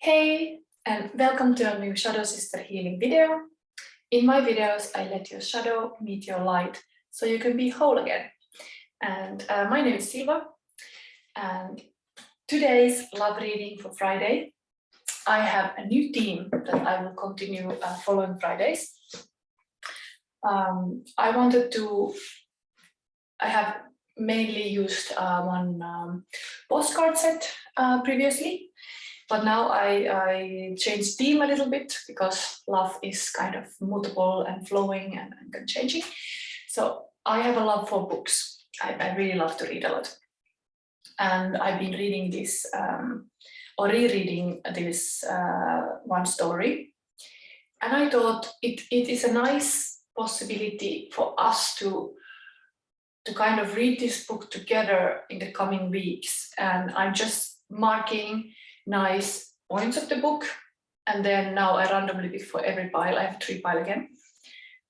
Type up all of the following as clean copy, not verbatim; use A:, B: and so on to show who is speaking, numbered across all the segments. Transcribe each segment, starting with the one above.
A: Hey, and welcome to a new ShadowSisterHealing video. In my videos, I let your shadow meet your light so you can be whole again. And my name is Silva, and today's love reading for Friday, I have a new theme that I will continue following Fridays. I have mainly used one postcard set previously. But now I changed theme a little bit because love is kind of multiple and flowing and changing. So I have a love for books. I really love to read a lot. And I've been reading this or rereading this one story. And I thought it is a nice possibility for us to kind of read this book together in the coming weeks. And I'm just marking nice points of the book, and then now I randomly pick for every pile. I have 3 piles again,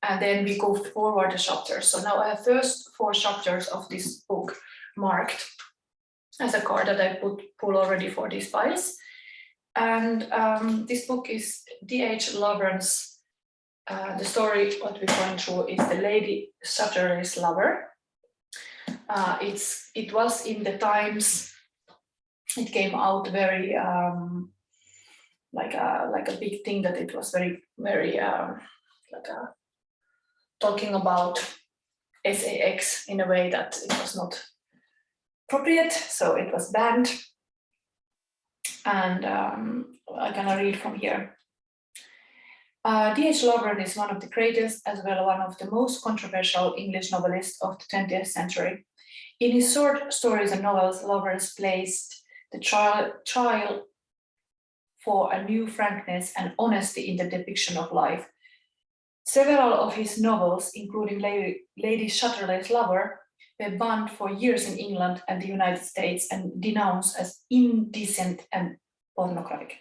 A: and then we go forward the chapters. So now I have first 4 chapters of this book marked as a card that I pull already for these piles. And this book is D.H. Lovren's. The story what we're going through is the Lady Chatterley's lover. It was in the times. It came out very like a big thing, that it was very talking about sex in a way that it was not appropriate, so it was banned. And I'm gonna read from here. D.H. Lovren is one of the greatest, as well one of the most controversial English novelists of the 20th century. In his short stories and novels, Lovren placed the trial for a new frankness and honesty in the depiction of life. Several of his novels, including Lady Chatterley's Lover, were banned for years in England and the United States and denounced as indecent and pornographic.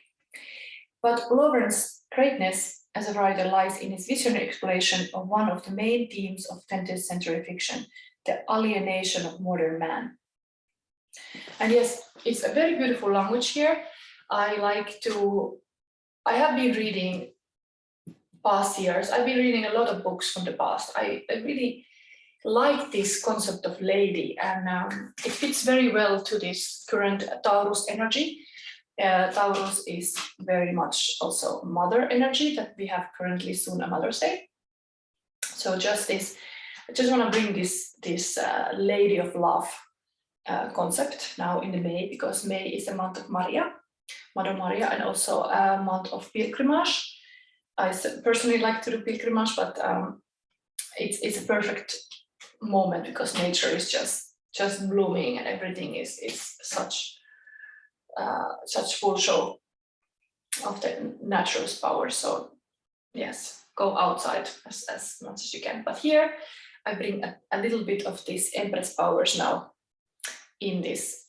A: But Lovren's greatness as a writer lies in his visionary exploration of one of the main themes of 20th century fiction, the alienation of modern man. And yes, it's a very beautiful language here. I have been reading past years. I've been reading a lot of books from the past. I really like this concept of lady, and it fits very well to this current Taurus energy. Taurus is very much also mother energy that we have currently soon a Mother's Day. So just this, I just want to bring this lady of love concept now in the May, because May is the month of Maria, Mother Maria, and also a month of pilgrimage. I personally like to do pilgrimage, but it's a perfect moment because nature is just blooming and everything is such full show of the nature's power. So yes, go outside as much as you can. But here I bring a little bit of this Empress powers now in this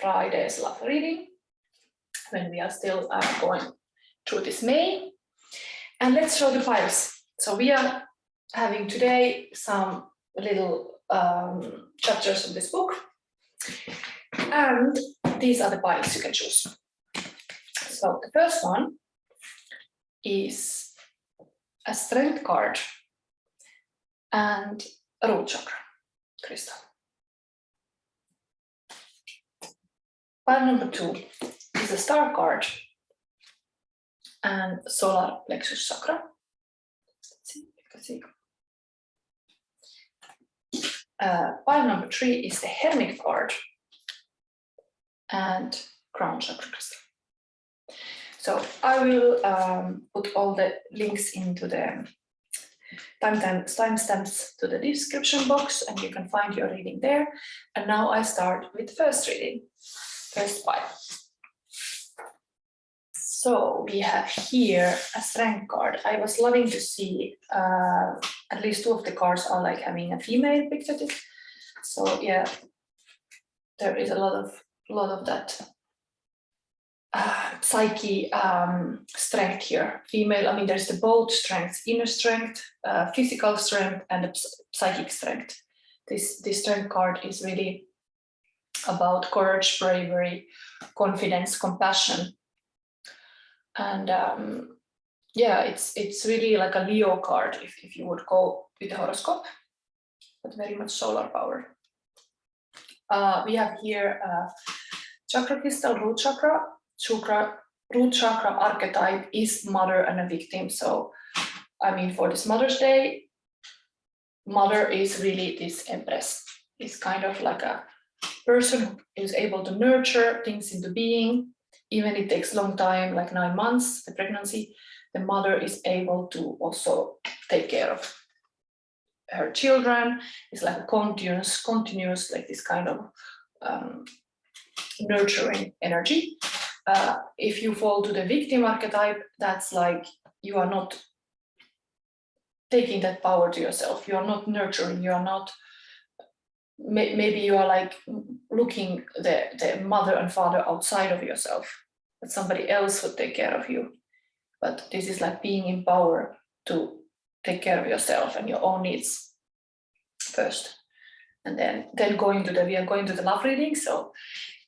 A: Friday's love reading, when we are still going through this May. And let's show the piles. So we are having today some little chapters of this book, and these are the piles you can choose. So the first one is a Strenght card and a root chakra crystal. Pile number 2 is a star card and solarplexuschakra. Let's see, you can see. Pile number 3 is the Hermit card and crownchakra crystal. So I will put all the links into the timestamps to the description box, and you can find your reading there. And now I start with the first reading. First pile. So we have here a Strenght card. I was loving to see at least 2 of the cards are like having a female picture. So yeah, there is a lot of that psyche strength here. Female. I mean, there's the both strengths: inner strength, physical strength, and the psychic strength. This Strenght card is really about courage, bravery, confidence, compassion, And yeah, it's really like a Leo card if you would go with the horoscope, but very much solar power. We have here chakra crystal, root chakra. Root chakra archetype is mother and a victim. So, I mean, for this Mother's Day, mother is really this empress. It's kind of like a person who is able to nurture things into being. Even it takes a long time, like 9 months, the pregnancy, the mother is able to also take care of her children. It's like a continuous like this kind of nurturing energy. If you fall to the victim archetype, that's like you are not taking that power to yourself. You are not nurturing. You are not. Maybe you are like looking the mother and father outside of yourself, that somebody else would take care of you. But this is like being in power to take care of yourself and your own needs first. And then we are going to the love reading. So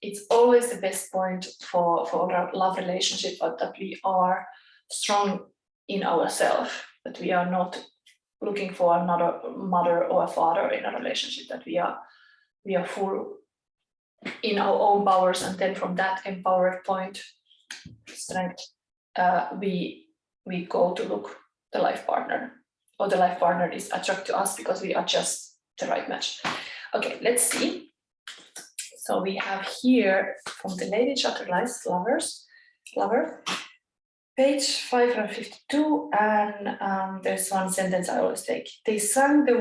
A: it's always the best point for our love relationship, but that we are strong in ourselves, that we are not looking for another mother or a father in a relationship, that we are full in our own powers, and then from that empowered point, strength, we go to look the life partner, or the life partner is attracted to us because we are just the right match. Okay, let's see. So we have here from the Lady Chatterley's lover, page 552, and there's one sentence I always take. They sang the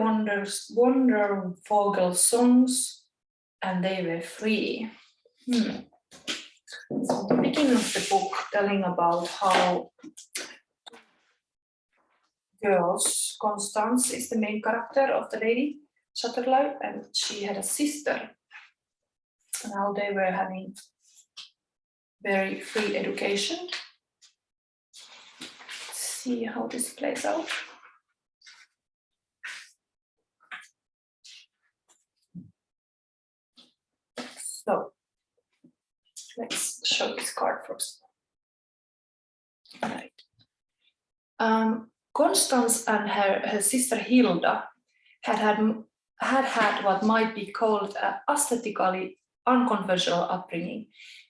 A: wonderful songs, and they were free. So the beginning of the book telling about how girls, Constance is the main character of the Lady Chatterley, and she had a sister. Now they were having very free education. Let's see how this plays out. So let's show this card first. All right. Constance and her sister Hilda had what might be called an aesthetically unconventional upbringing.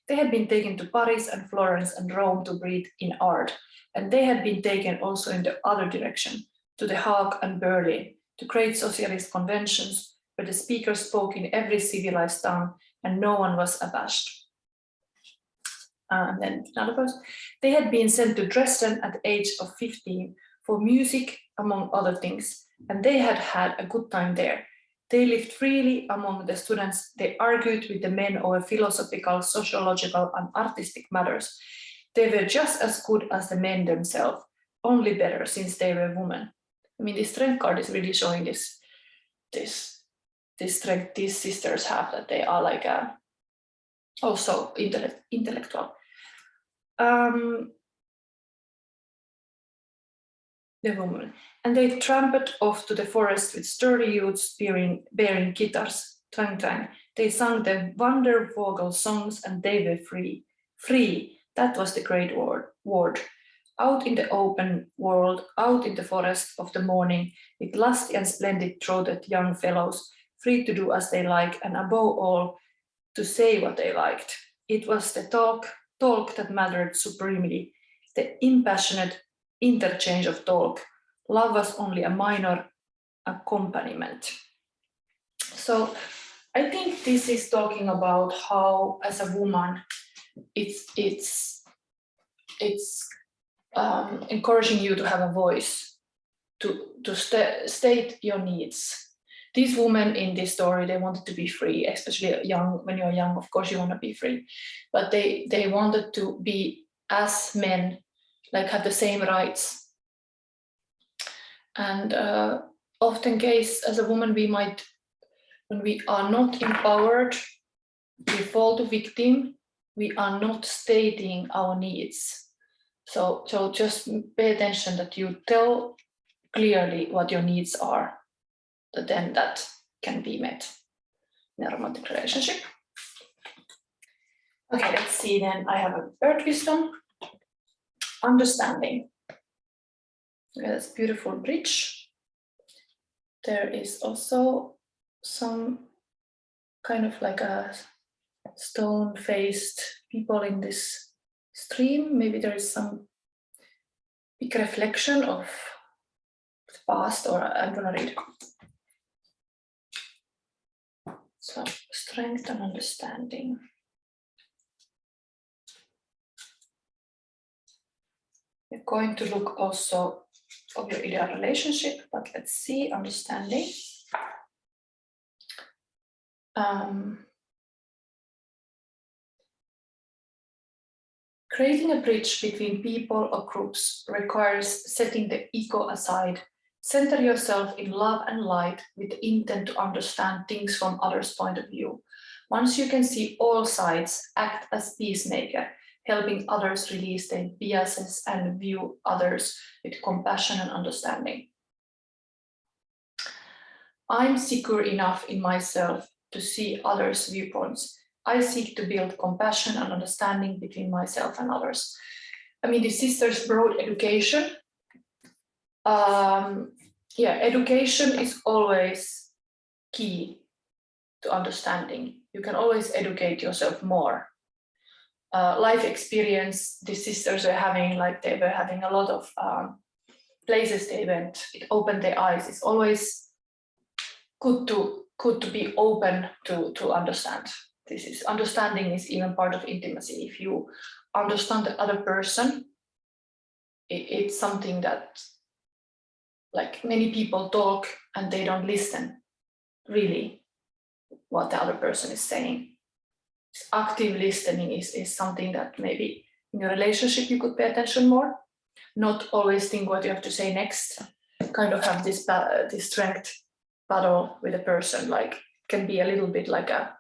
A: They had been taken to Paris and Florence and Rome to breathe in art, and they had been taken also in the other direction, to The Hague and Berlin, to great socialist conventions where the speakers spoke in every civilized tongue and no one was abashed. And then another person. They had been sent to Dresden at the age of 15 for music, among other things, and they had had a good time there. They lived freely among the students. They argued with the men over philosophical, sociological, and artistic matters. They were just as good as the men themselves, only better since they were women. I mean, this Strenght card is really showing this strength these sisters have, that they are like also intellectual. The woman. And they tramped off to the forest with sturdy youths bearing guitars, twang twang. They sang the wonderful songs, and they were free. Free, that was the great word. Out in the open world, out in the forest of the morning, with lusty and splendid-throated young fellows, free to do as they like, and above all, to say what they liked. It was the talk that mattered supremely, the impassionate interchange of talk. Love was only a minor accompaniment. So I think this is talking about how, as a woman, it's encouraging you to have a voice, to state your needs. These women in this story, they wanted to be free, especially young. When you're young, of course, you want to be free, but they wanted to be as men, like have the same rights. And often case, as a woman, we might, when we are not empowered, we fall to victim. We are not stating our needs. So just pay attention that you tell clearly what your needs are, then that can be met in a romantic relationship. Okay, let's see then. I have a bird wisdom. understanding. That's a beautiful bridge. There is also some kind of like a stone-faced people in this stream. Maybe there is some big reflection of the past, or I'm gonna read. So, strength and understanding. We're going to look also of your ideal relationship, but let's see, understanding. Creating a bridge between people or groups requires setting the ego aside. Center yourself in love and light with the intent to understand things from others' point of view. Once you can see all sides, act as peacemaker, helping others release their biases and view others with compassion and understanding. I'm secure enough in myself to see others' viewpoints. I seek to build compassion and understanding between myself and others. I mean, the sisters' broad education. Education is always key to understanding. You can always educate yourself more. Life experience, the sisters were having, like they were having a lot of places they went. It opened their eyes. It's always good to be open to understand. Understanding is even part of intimacy. If you understand the other person, it's something that, like, many people talk and they don't listen really what the other person is saying. Active listening is something that maybe in your relationship you could pay attention more, not always think what you have to say next, kind of have this strength battle with a person, like can be a little bit like a,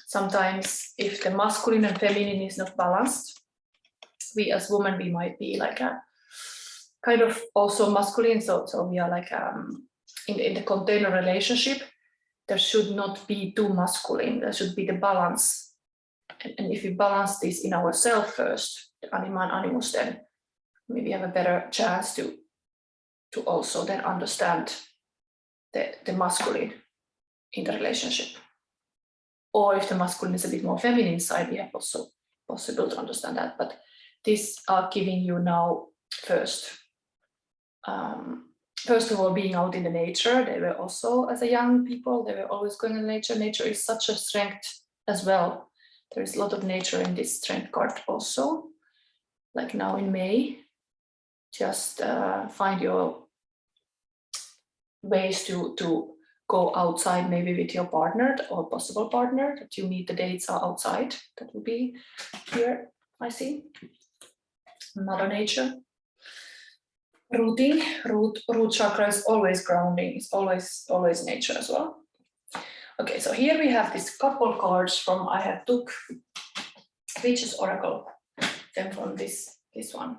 A: sometimes if the masculine and feminine is not balanced, we as women, we might be like a kind of also masculine, so we are like in the container relationship, there should not be too masculine, there should be the balance. And if we balance this in ourselves first, the anima and animus, then maybe have a better chance to also then understand the masculine in the relationship. Or if the masculine is a bit more feminine side, we have also possible to understand that. But these are giving you now first of all, being out in the nature. They were also, as a young people, they were always going in nature. Nature is such a strength as well. There is a lot of nature in this strength card also. Like now in May, just find your ways to go outside, maybe with your partner or possible partner that you meet. The dates are outside. That will be here, I see. Mother Nature. Rooting, root chakra is always grounding, it's always nature as well. Okay, so here we have this couple cards from, I have took Witch's Oracle, then from this one.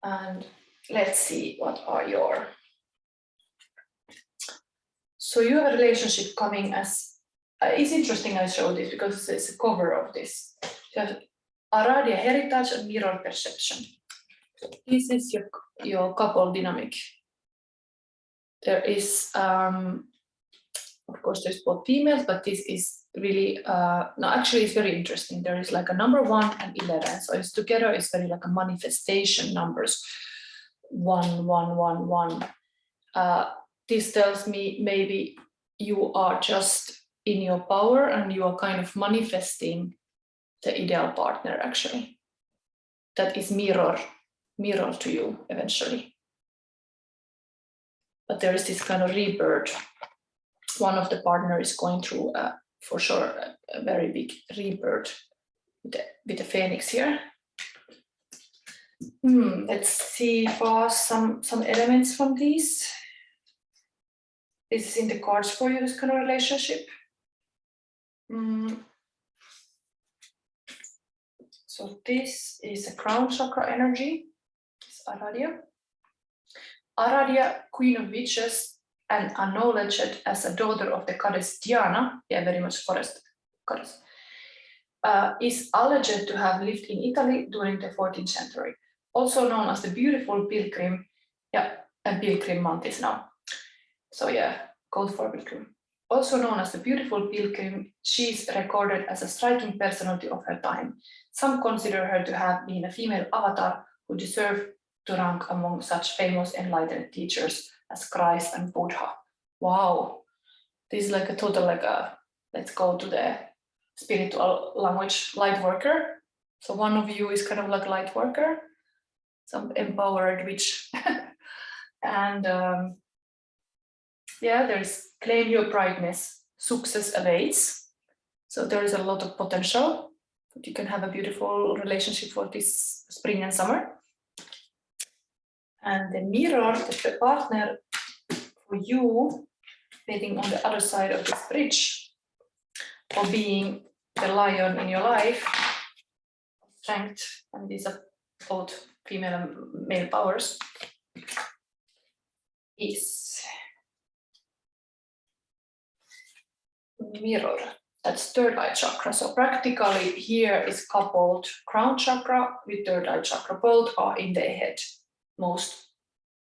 A: And let's see what are your. So you have a relationship coming as, it's interesting I show this because it's a cover of this. You have Aradia heritage and mirror perception. This is your couple dynamic. There is, of course, there's both females, but this is really, no, actually it's very interesting. There is like a number 1 and 11. So it's together, it's very like a manifestation numbers. 1, 1, 1, 1. This tells me maybe you are just in your power and you are kind of manifesting the ideal partner actually. That is mirror to you eventually. But there is this kind of rebirth. One of the partners is going through, for sure, a very big rebirth with the phoenix here. Let's see for some elements from these. This is in the cards for you, this kind of relationship. So this is a crown chakra energy. It's Aradia. Aradia, Queen of Witches, and acknowledged as a daughter of the goddess Diana. Yeah, very much forest goddess. is alleged to have lived in Italy during the 14th century, also known as the beautiful pilgrim. Yeah, a pilgrim month is now. So yeah, code for pilgrim. Also known as the beautiful pilgrim, she is recorded as a striking personality of her time. Some consider her to have been a female avatar who deserved to rank among such famous enlightened teachers as Christ and Buddha. Wow, this is like a total, like a, let's go to the spiritual language, light worker. So one of you is kind of like light worker, some empowered witch. And yeah, there's claim your brightness, success awaits. So there is a lot of potential that you can have a beautiful relationship for this spring and summer. And the mirror, the partner for you, being on the other side of this bridge, or being the lion in your life, strength, and these are both female and male powers, is mirror. That's third eye chakra. So practically here is coupled crown chakra with third eye chakra. Both are in the head, most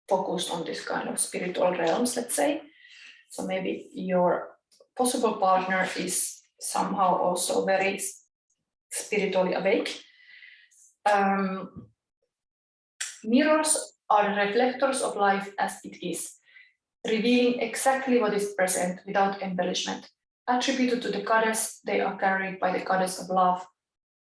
A: focused on this kind of spiritual realms, let's say. So maybe your possible partner is somehow also very spiritually awake. Mirrors are the reflectors of life as it is, revealing exactly what is present without embellishment. Attributed to the goddess, they are carried by the goddess of love,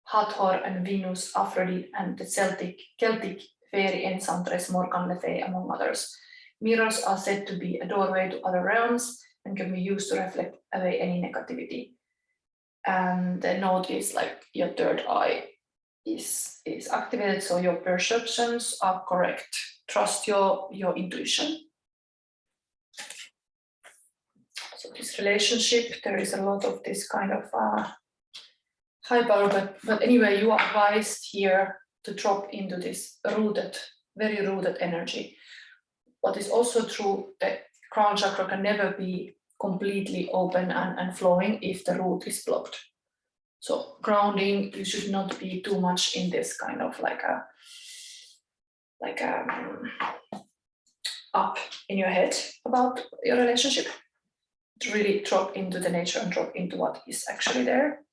A: Hathor and Venus, Aphrodite, and the Celtic fairy enchantress Morgan Le Fay, among others. Mirrors are said to be a doorway to other realms and can be used to reflect away any negativity. And the note is like your third eye is activated, so your perceptions are correct. Trust your intuition. So this relationship, there is a lot of this kind of high power, but anyway, you are advised here to drop into this rooted, very rooted energy. What is also true, that crown chakra can never be completely open and flowing if the root is blocked. So grounding, you should not be too much in this kind of like up in your head about your relationship. To really drop into the nature and drop into what is actually there.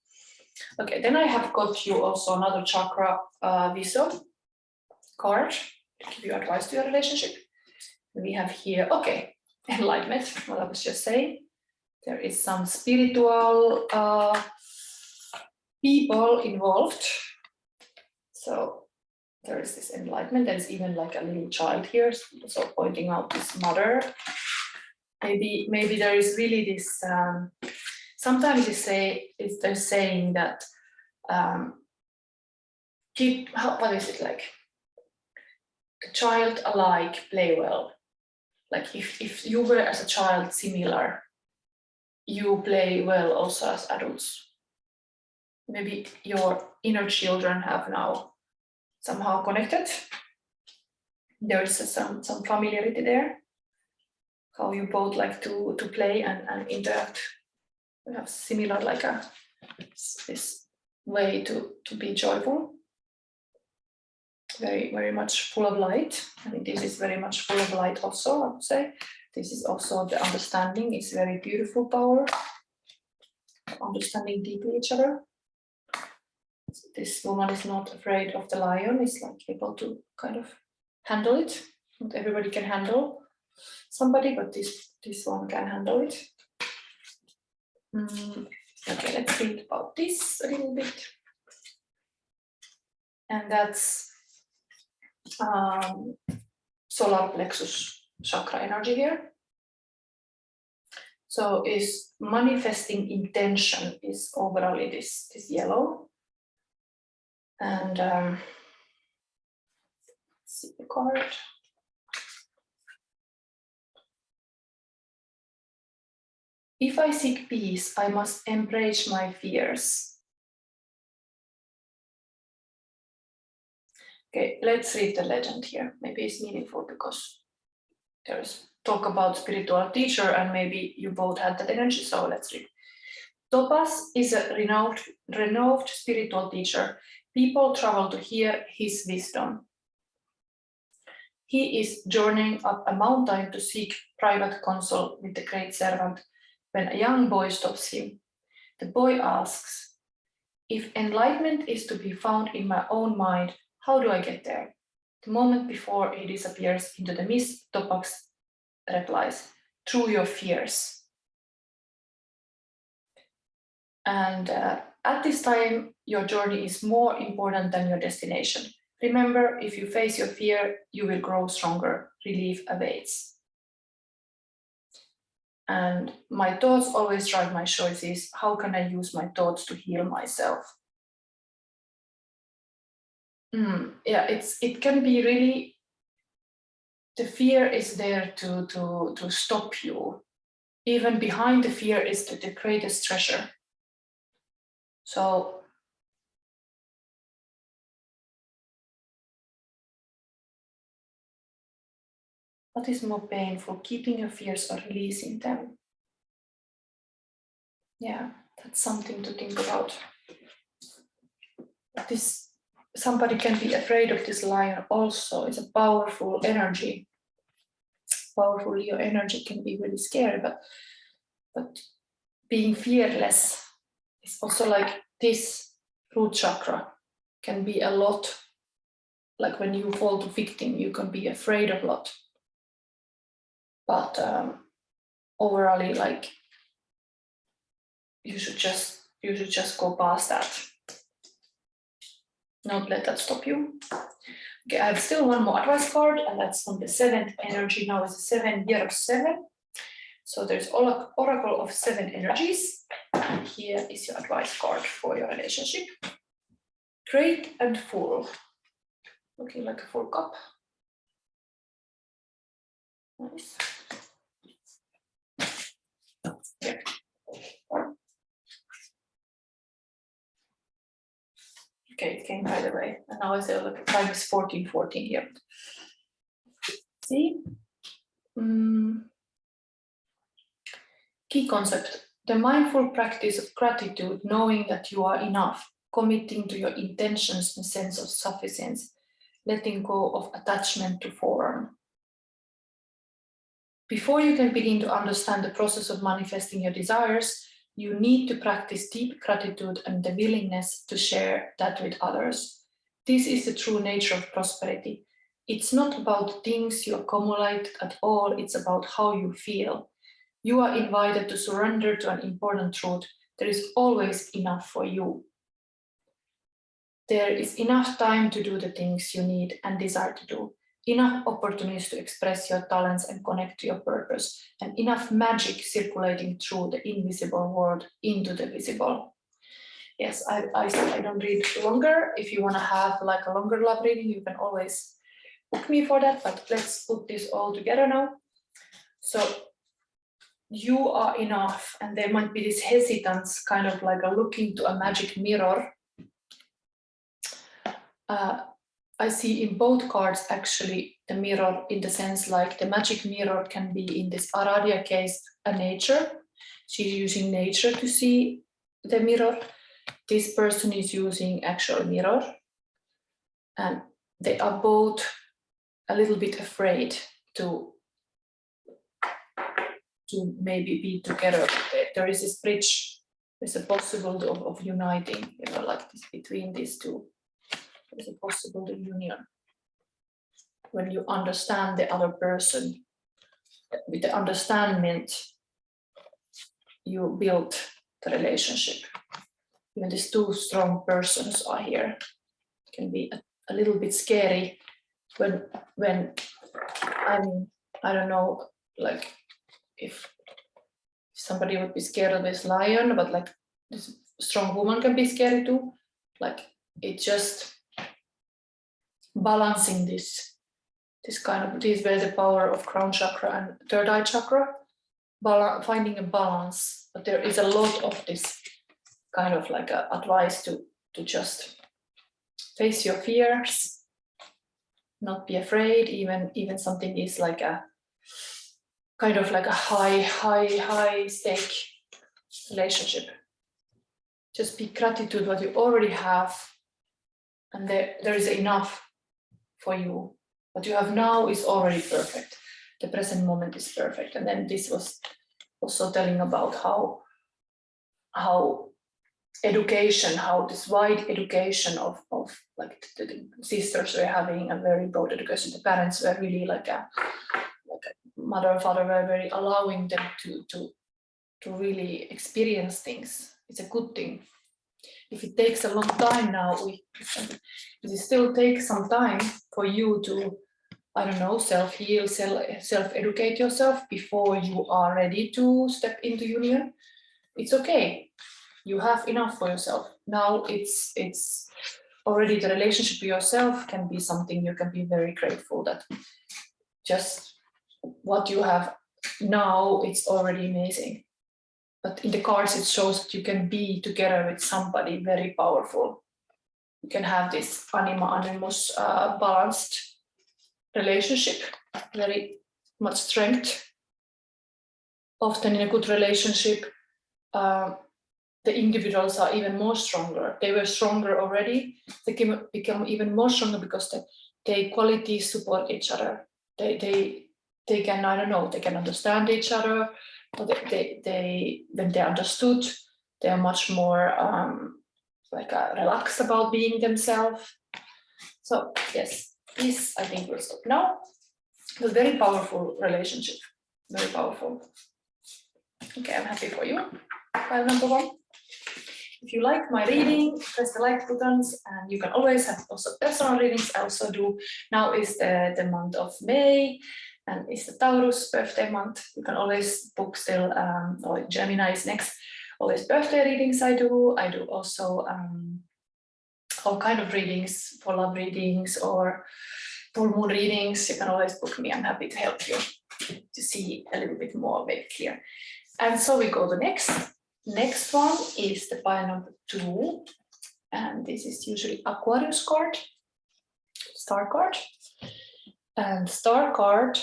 A: Okay, then I have got you also another chakra wisdom card to give you advice to your relationship. We have here, okay, enlightenment, what I was just saying. There is some spiritual people involved. So there is this enlightenment. There's even like a little child here, so pointing out this mother. Maybe there is really this, sometimes they're saying that what is it like? The child alike play well. Like if you were as a child similar, you play well also as adults. Maybe your inner children have now somehow connected. There is some familiarity there. How you both like to play and interact. We have similar like this way to be joyful. Very, very much full of light. I think this is very much full of light also, I would say. This is also the understanding. It's very beautiful power. Understanding deeply each other. This woman is not afraid of the lion. It's like able to kind of handle it. Not everybody can handle somebody, but this one can handle it. Okay, let's read about this a little bit. And that's solarplexuschakra energy here. So is manifesting intention is overall this yellow. And let's see the card. If I seek peace, I must embrace my fears. Okay, let's read the legend here. Maybe it's meaningful because there's talk about spiritual teacher and maybe you both had that energy, so let's read. Topaz is a renowned spiritual teacher. People travel to hear his wisdom. He is journeying up a mountain to seek private counsel with the great servant when a young boy stops him. The boy asks, "If enlightenment is to be found in my own mind, how do I get there?" The moment before he disappears into the mist, Topaz replies, "Through your fears." And at this time, your journey is more important than your destination. Remember, if you face your fear, you will grow stronger. Relief awaits. And my thoughts always drive my choices. How can I use my thoughts to heal myself? Yeah, it can be really, the fear is there to stop you. Even behind the fear is the greatest treasure. So what is more painful, keeping your fears or releasing them? Yeah, that's something to think about. Somebody can be afraid of this lion also. It's a powerful energy. Powerful Leo energy can be really scary, but being fearless is also like this root chakra can be a lot. Like when you fall to victim, you can be afraid of a lot. But overall, like you should just go past that. Not let that stop you. Okay, I have still one more advice card, and that's on the 7th energy. Now it's the 7th year of 7. So there's Oracle of 7 energies. And here is your advice card for your relationship. Great and full. Looking like a full cup. Nice. Yeah. Okay, it came by the way. And now I say look, time is 14:14 here. See? Key concept. The mindful practice of gratitude, knowing that you are enough, committing to your intentions and sense of sufficiency, letting go of attachment to form. Before you can begin to understand the process of manifesting your desires, you need to practice deep gratitude and the willingness to share that with others. This is the true nature of prosperity. It's not about things you accumulate at all, it's about how you feel. You are invited to surrender to an important truth. There is always enough for you. There is enough time to do the things you need and desire to do, enough opportunities to express your talents and connect to your purpose, and enough magic circulating through the invisible world into the visible. Yes, I don't read longer. If you want to have like a longer love reading, you can always book me for that, but let's put this all together now. So you are enough, and there might be this hesitance, kind of like a looking to a magic mirror. I see in both cards actually the mirror, in the sense like the magic mirror can be, in this Aradia case, a nature. She's using nature to see the mirror. This person is using actual mirror, and they are both a little bit afraid to maybe be together. There is this bridge, there's a possibility of uniting, you know, like this between these two. There's a possible union. When you understand the other person, with the understanding, you build the relationship. Even these two strong persons are here. It can be a little bit scary when I don't know, like if somebody would be scared of this lion, but like this strong woman can be scary too. Like it just balancing this kind of, this is where the power of crown chakra and third eye chakra, finding a balance. But there is a lot of this kind of like a advice to just face your fears, not be afraid, even something is like a kind of like a high stake relationship. Just be gratitude what you already have, and there is enough for you. What you have now is already perfect. The present moment is perfect. And then this was also telling about how education, how this wide education of like the sisters were having a very broad education. The parents were really like a mother and father were very allowing them to really experience things. It's a good thing. If it takes a long time now, it still takes some time for you to, I don't know, self-heal, self-educate yourself before you are ready to step into union. It's okay. You have enough for yourself. Now it's already the relationship with yourself can be something you can be very grateful that just what you have now, it's already amazing. But in the cards, it shows that you can be together with somebody very powerful. You can have this anima-animus balanced relationship, very much strength. Often in a good relationship, the individuals are even more stronger. They were stronger already. They can become even more stronger because they qualities support each other. They can, I don't know, they can understand each other. But they when they're understood, they are much more relaxed about being themselves. So yes, this I think will stop now. A very powerful relationship, very powerful. Okay, I'm happy for you. File number 1. If you like my reading, press the like buttons, and you can always have also personal readings. I also do. Now is the month of May, and it's the Taurus birthday month. You can always book still, or Gemini is next. Always birthday readings I do. I do also all kind of readings, for love readings or full moon readings. You can always book me. I'm happy to help you to see a little bit more, make it clear. And so we go to next. Next one is the pile number 2. And this is usually Aquarius card, star card. And star card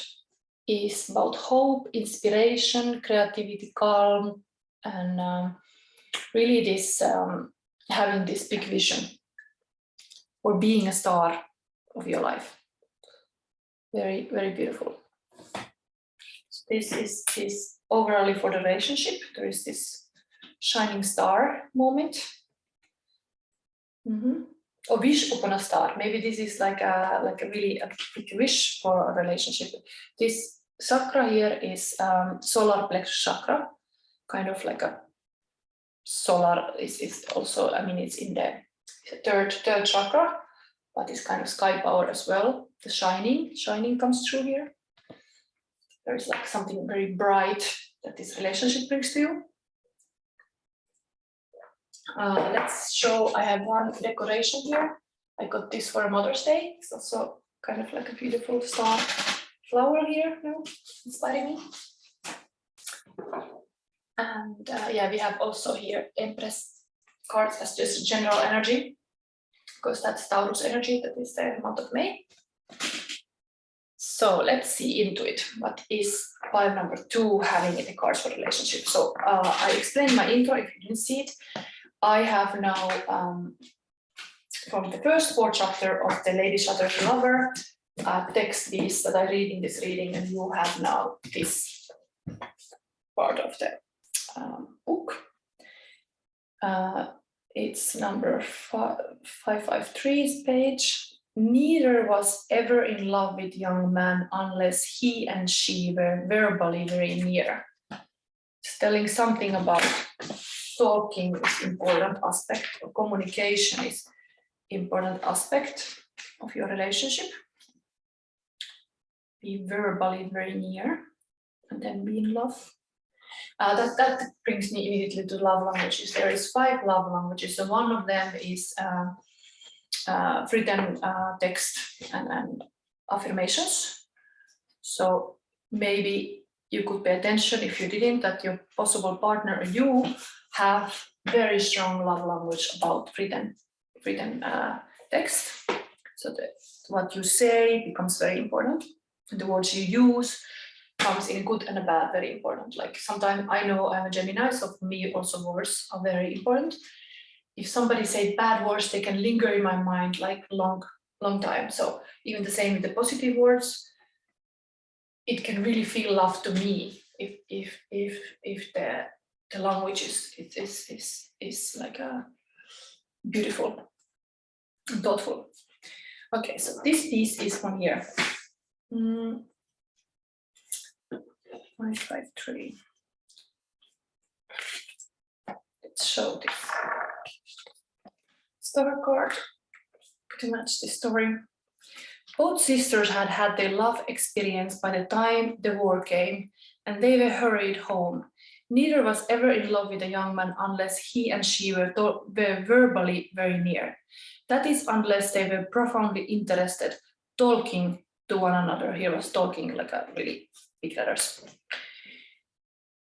A: is about hope, inspiration, creativity, calm, and really this having this big vision or being a star of your life. Very, very beautiful. So this is this overall for the relationship. There is this shining star moment. Or wish upon a star. Maybe this is like a really a big wish for a relationship. This chakra here is solarplexuschakra, kind of like a solar is also, I mean, it's in the third chakra, but it's kind of sky power as well. The shining comes through here. There is like something very bright that this relationship brings to you. Let's show, I have one decoration here. I got this for Mother's Day. It's also kind of like a beautiful star flower here, inspiring me. And yeah, we have also here Empress cards as just general energy, because that's Taurus energy, that is the month of May. So let's see into it. What is pile number 2 having in the cards for relationship? So I explained my intro if you didn't see it. I have now from the first 4 chapter of the Lady Chatterley Lover text these that I read in this reading, and you have now this part of the book. It's number 553 page. Neither was ever in love with young man unless he and she were verbally very near. It's telling something about talking is important aspect, or communication is important aspect of your relationship. Be verbally very near, and then be in love. That brings me immediately to love languages. There is 5 love languages. So one of them is written text and affirmations. So maybe you could pay attention, if you didn't, that your possible partner or you have very strong love language about written text. So that what you say becomes very important. The words you use comes in good and a bad, very important. Like sometimes I know I'm a Gemini, so for me also words are very important. if somebody say bad words, they can linger in my mind like long time. So even the same with the positive words, it can really feel love to me if the language is like a beautiful and thoughtful. Okay, so this piece is from here. 553. Let's show this star card to match the story. Both sisters had had their love experience by the time the war came, and they were hurried home. Neither was ever in love with a young man unless he and she were verbally very near. That is, unless they were profoundly interested, talking to one another. Here was talking like a really big letters.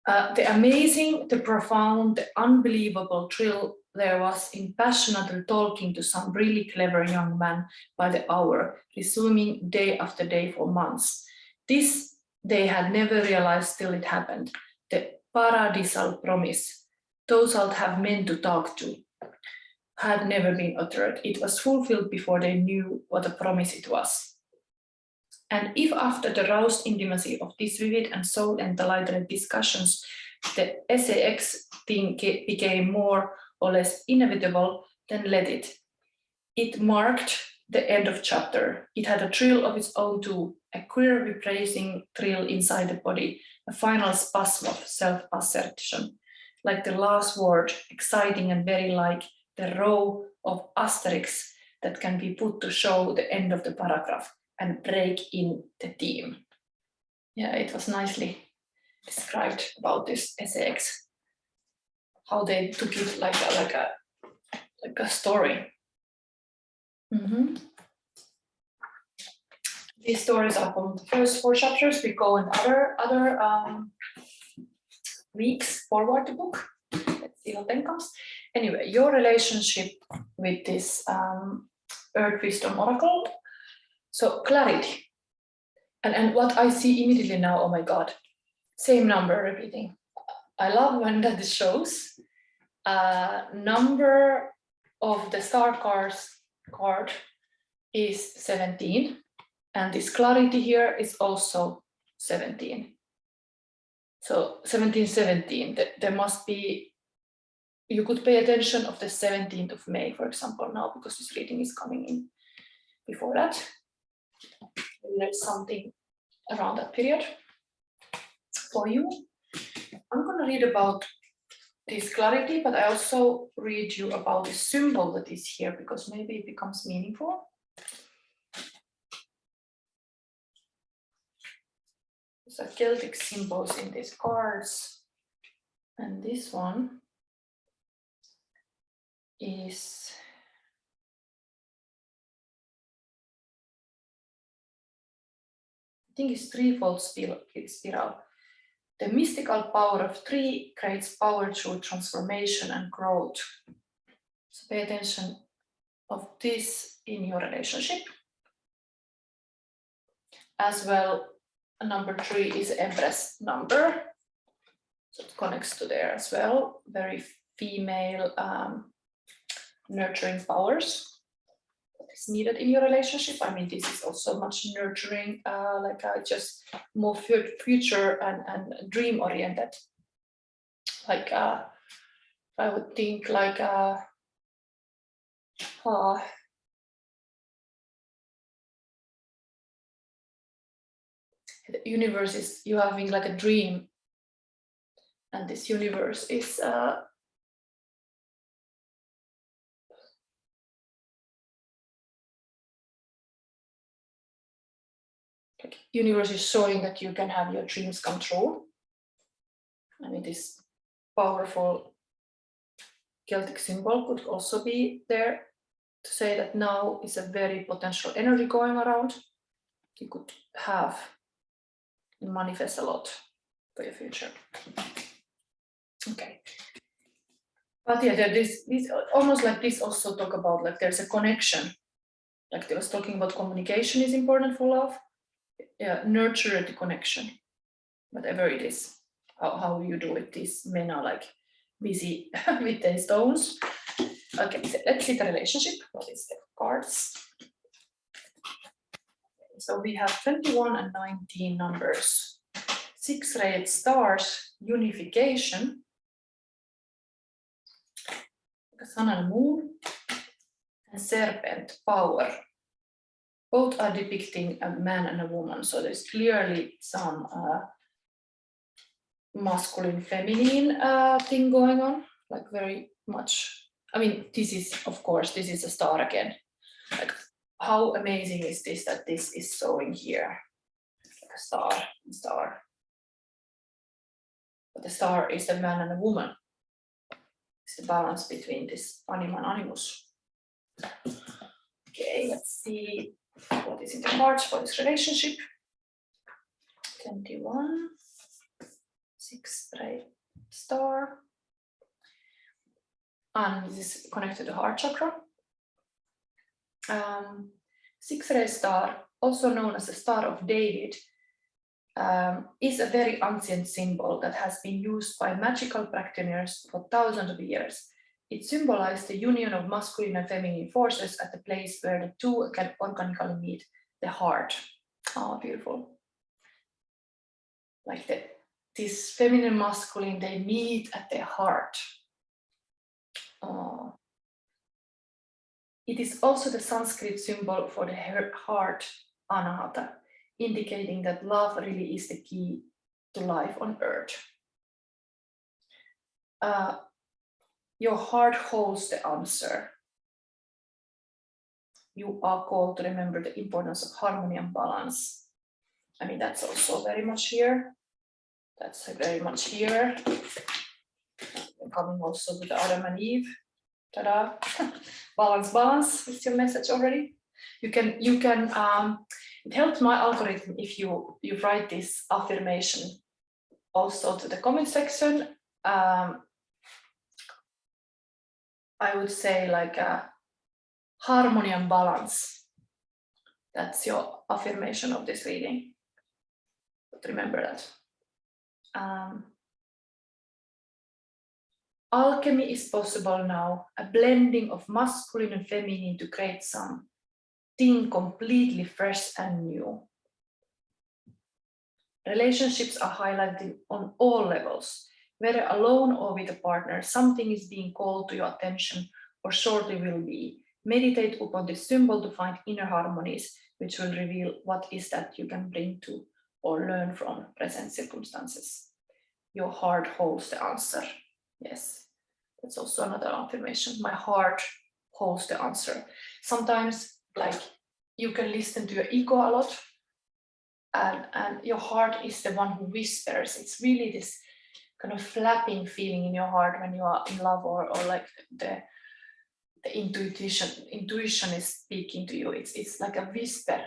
A: The amazing, the profound, the unbelievable thrill there was in passionately talking to some really clever young man by the hour, resuming day after day for months. This they had never realized till it happened. The paradisal promise, those I'd have men to talk to, had never been uttered. It was fulfilled before they knew what a promise it was. And if after the roused intimacy of these vivid and soul-enlightened discussions, the SAX thing became more or less inevitable, then let it. It marked the end of chapter. It had a thrill of its own too, a queer replacing thrill inside the body, a final spasm of self-assertion, like the last word, exciting and very like the row of asterisks that can be put to show the end of the paragraph and break in the theme. Yeah, it was nicely described about this SAX, how they took it like a story. These stories are from the first 4 chapters. We go in other weeks forward the book. Let's see what then comes. Anyway, your relationship with this Earth Wisdom Oracle. So clarity. And what I see immediately now, oh my God, same number repeating. I love when that shows. Number of the star card is 17. And this clarity here is also 17. So 17, there must be, you could pay attention of the 17th of May, for example, now, because this reading is coming in before that. There's something around that period for you. I'm going to read about this clarity, but I also read you about the symbol that is here, because maybe it becomes meaningful. There's a Celtic symbols in these cards, and this one is I think it's threefold spiral. The mystical power of 3 creates power through transformation and growth. So pay attention of this in your relationship. As well, number 3 is Empress number. So it connects to there as well. Very female nurturing powers that is needed in your relationship. I mean, this is also much nurturing, just more future and dream oriented. Like I would think like the universe is you having like a dream, and this universe is universe is showing that you can have your dreams come true. I mean, this powerful Celtic symbol could also be there to say that now is a very potential energy going around. You could have and manifest a lot for your future. Okay. But yeah, this almost like this also talk about like there's a connection. Like they was talking about communication is important for love. Yeah, nurture the connection, whatever it is. How you do it. These men are like busy with their stones. Okay, so let's see the relationship. What is the cards? So we have 21 and 19 numbers. 6 red stars, unification, the sun and moon, and serpent, power. Both are depicting a man and a woman, so there's clearly some masculine, feminine thing going on, like very much. I mean, this is, of course, this is a star again. Like, how amazing is this that this is showing here? Like a star. But the star is the man and the woman. It's the balance between this anima and animus. Okay, let's see what is in the cards for this relationship. 21, 6 red star. And this is connected to heart chakra. 6 red star, also known as the Star of David, is a very ancient symbol that has been used by magical practitioners for thousands of years. It symbolized the union of masculine and feminine forces at the place where the two can organically meet, the heart. Oh, beautiful. Like this feminine and masculine, they meet at the heart. Oh. It is also the Sanskrit symbol for the heart, anahata, indicating that love really is the key to life on earth. Your heart holds the answer. You are called to remember the importance of harmony and balance. I mean, that's also very much here. That's very much here. Coming also with Adam and Eve. Ta-da! Balance is your message already. You can. It helps my algorithm if you write this affirmation also to the comment section. I would say like harmony and balance. That's your affirmation of this reading. But remember that. Alchemy is possible now, a blending of masculine and feminine to create something completely fresh and new. Relationships are highlighted on all levels, whether alone or with a partner. Something is being called to your attention or shortly will be. Meditate upon this symbol to find inner harmonies, which will reveal what is that you can bring to or learn from present circumstances. Your heart holds the answer. Yes, that's also another affirmation. My heart holds the answer. Sometimes, like, you can listen to your ego a lot, and your heart is the one who whispers. It's really this kind of flapping feeling in your heart when you are in love, or like the intuition is speaking to you. It's like a whisper.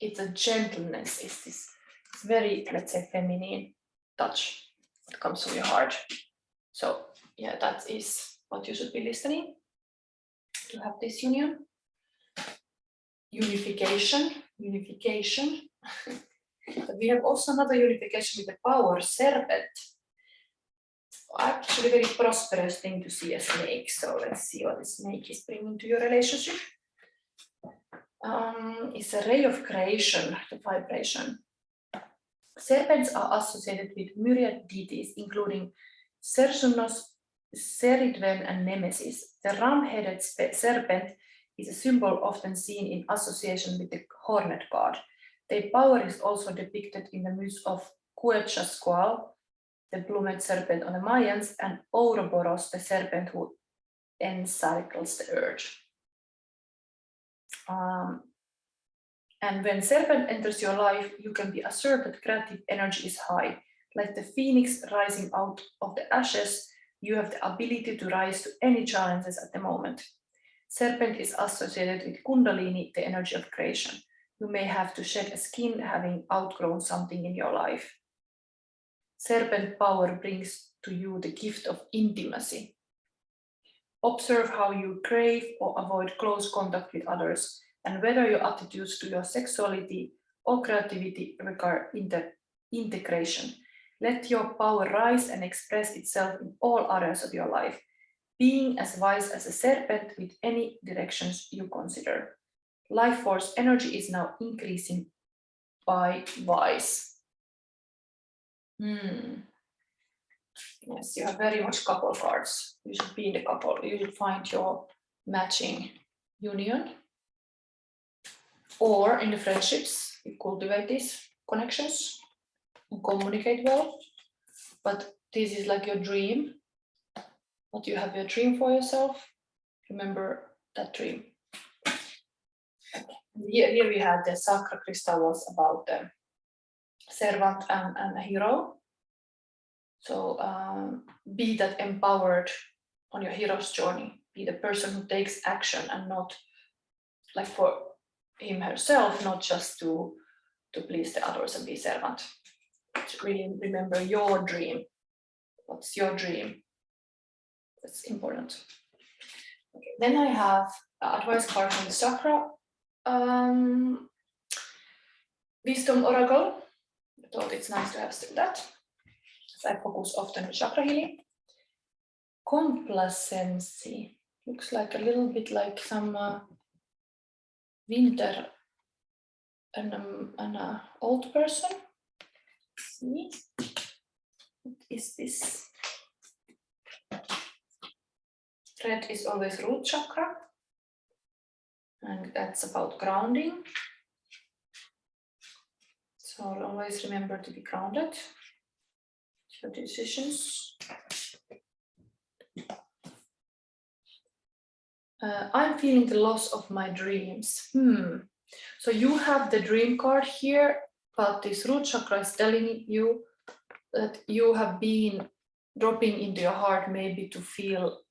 A: It's a gentleness. It's very, let's say, feminine touch that comes from your heart. So yeah, that is what you should be listening to have this union. Unification. But we have also another unification with the power, serpent. Actually, very prosperous thing to see a snake. So let's see what the snake is bringing to your relationship. It's a ray of creation, the vibration. Serpents are associated with myriad deities, including Cersunos, Ceridwen, and Nemesis. The ram-headed serpent is a symbol often seen in association with the hornet god. Their power is also depicted in the myths of Quetzalcoatl, the plumed serpent on the Mayans, and Ouroboros, the serpent who encircles the earth. And when serpent enters your life, you can be assured that creative energy is high. Like the phoenix rising out of the ashes, you have the ability to rise to any challenges at the moment. Serpent is associated with Kundalini, the energy of creation. You may have to shed a skin having outgrown something in your life. Serpent power brings to you the gift of intimacy. Observe how you crave or avoid close contact with others, and whether your attitudes to your sexuality or creativity require integration. Let your power rise and express itself in all areas of your life. being as wise as a serpent with any directions you consider. Life force energy is now increasing by wise. Yes, you have very much couple cards. You should be in the couple. You should find your matching union. Or in the friendships, you cultivate these connections and communicate well. But this is like your dream. What you have your dream for yourself. Remember that dream. Here we had the chakra crystal was about the servant and a hero. So be that empowered on your hero's journey. Be the person who takes action and not like for him herself, not just to please the others and be servant. Really remember your dream. What's your dream? That's important. Okay. Then I have advice card from the chakra. Wisdom oracle. I thought it's nice to have still that. So I focus often on chakra healing. Complacency. Looks like a little bit like some winter and an old person. Let's see. What is this? Red is always root chakra. And that's about grounding. So always remember to be grounded. Your decisions. I'm feeling the loss of my dreams. So you have the dream card here, but this root chakra is telling you that you have been dropping into your heart maybe to feel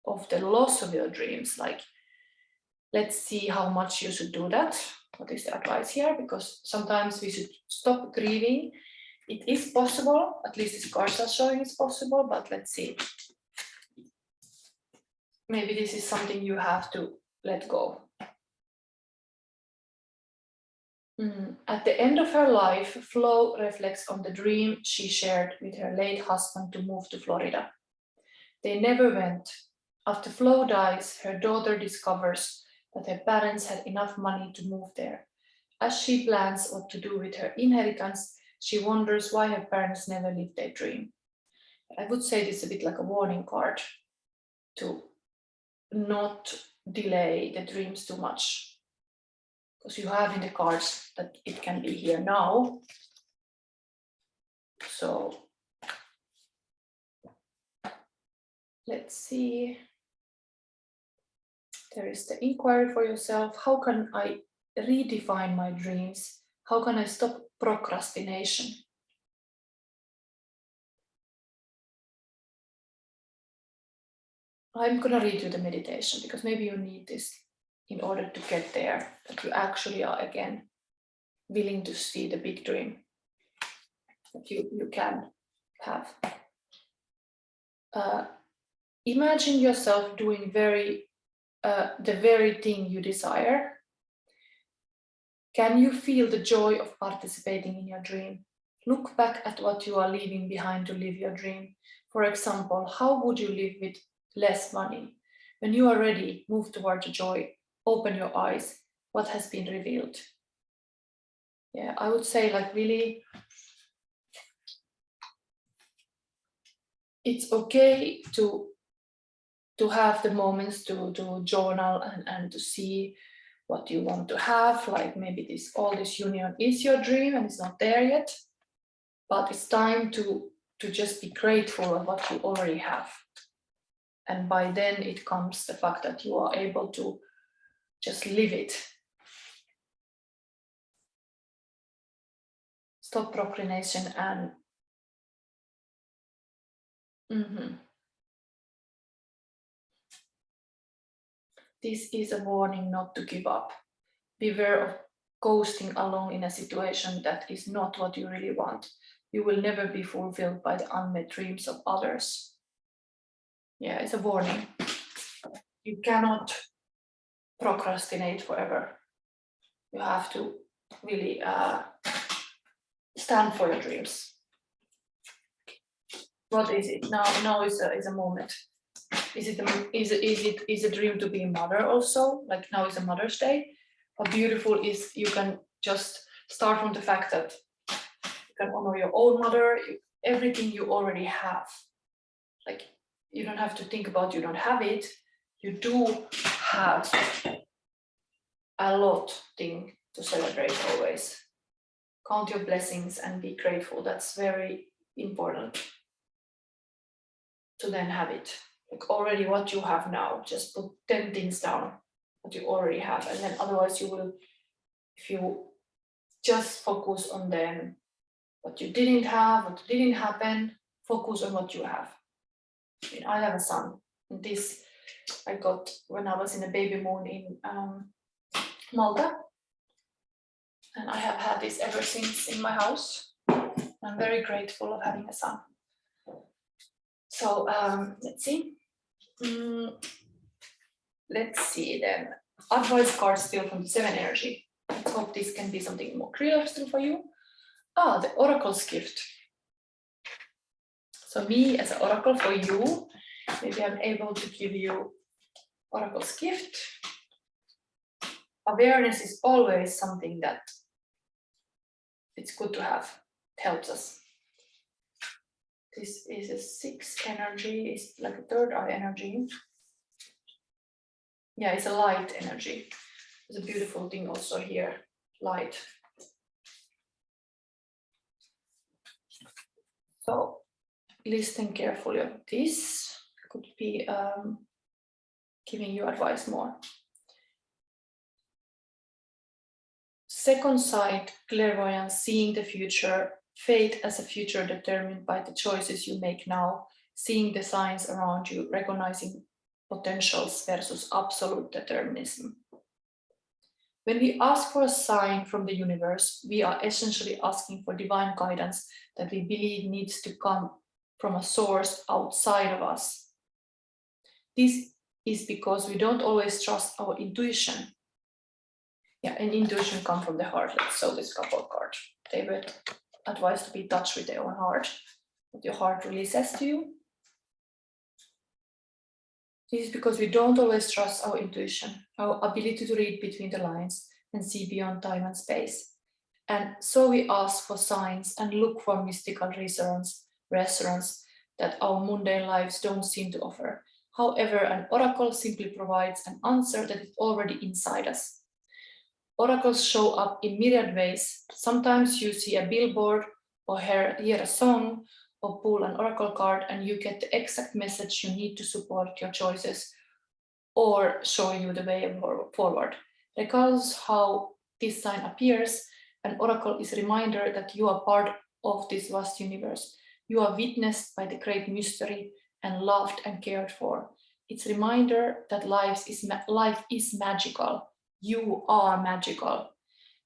A: of the loss of your dreams. Like, let's see how much you should do that. What is the advice here? Because sometimes we should stop grieving. It is possible, at least these cards are showing it's possible, but let's see. Maybe this is something you have to let go. At the end of her life, Flo reflects on the dream she shared with her late husband to move to Florida. They never went. After Flo dies, her daughter discovers that her parents had enough money to move there. As she plans what to do with her inheritance, she wonders why her parents never lived their dream. I would say this is a bit like a warning card to not delay the dreams too much. Because you have in the cards that it can be here now. So let's see. There is the inquiry for yourself. How can I redefine my dreams? How can I stop procrastination? I'm going to read you the meditation because maybe you need this in order to get there, that you actually are again willing to see the big dream that you can have. Imagine yourself doing the very thing you desire. Can you feel the joy of participating in your dream? Look back at what you are leaving behind to live your dream. For example, how would you live with less money? When you are ready, move towards joy. Open your eyes. What has been revealed? Yeah, I would say like really, it's okay to have the moments to journal and to see what you want to have. Like maybe all this union is your dream and it's not there yet, but it's time to just be grateful of what you already have. And by then it comes the fact that you are able to just live it. Stop procrastination and This is a warning not to give up. Beware of coasting along in a situation that is not what you really want. You will never be fulfilled by the unmet dreams of others. Yeah, it's a warning. You cannot procrastinate forever. You have to really stand for your dreams. What is it? Now is a moment. is a dream to be a mother also? Like now is a Mother's Day. How beautiful is you can just start from the fact that you can honor your own mother, everything you already have. Like you don't have to think about you don't have it. You do have a lot thing to celebrate always. Count your blessings and be grateful. That's very important to then have it. Like already what you have now, just put 10 things down what you already have. And then otherwise you will, if you just focus on them, what you didn't have, what didn't happen, focus on what you have. I mean, I have a son, and this I got when I was in a baby moon in Malta. And I have had this ever since in my house. I'm very grateful of having a son. So let's see. Let's see then. Advice card still from the 7 energy. Let's hope this can be something more clear still for you. The Oracle's gift. So me as an Oracle for you, maybe I'm able to give you Oracle's gift. Awareness is always something that it's good to have. It helps us. This is a 6 energy, it's like a 3rd eye energy. Yeah, it's a light energy. There's a beautiful thing also here, light. So listen carefully. This could be giving you advice more. Second sight, clairvoyance, seeing the future, fate as a future determined by the choices you make now, seeing the signs around you, recognizing potentials versus absolute determinism. When we ask for a sign from the universe, we are essentially asking for divine guidance that we believe needs to come from a source outside of us. This is because we don't always trust our intuition. Yeah, and intuition comes from the heart. Let's show this couple card. They were advised to be in touch with their own heart, what your heart really says to you. This is because we don't always trust our intuition, our ability to read between the lines and see beyond time and space. And so we ask for signs and look for mystical reassurance that our mundane lives don't seem to offer. However, an oracle simply provides an answer that is already inside us. Oracles show up in myriad ways. Sometimes you see a billboard or hear a song or pull an oracle card and you get the exact message you need to support your choices or show you the way forward. Regardless how this sign appears, an oracle is a reminder that you are part of this vast universe. You are witnessed by the great mystery and loved and cared for. It's a reminder that life is magical. You are magical.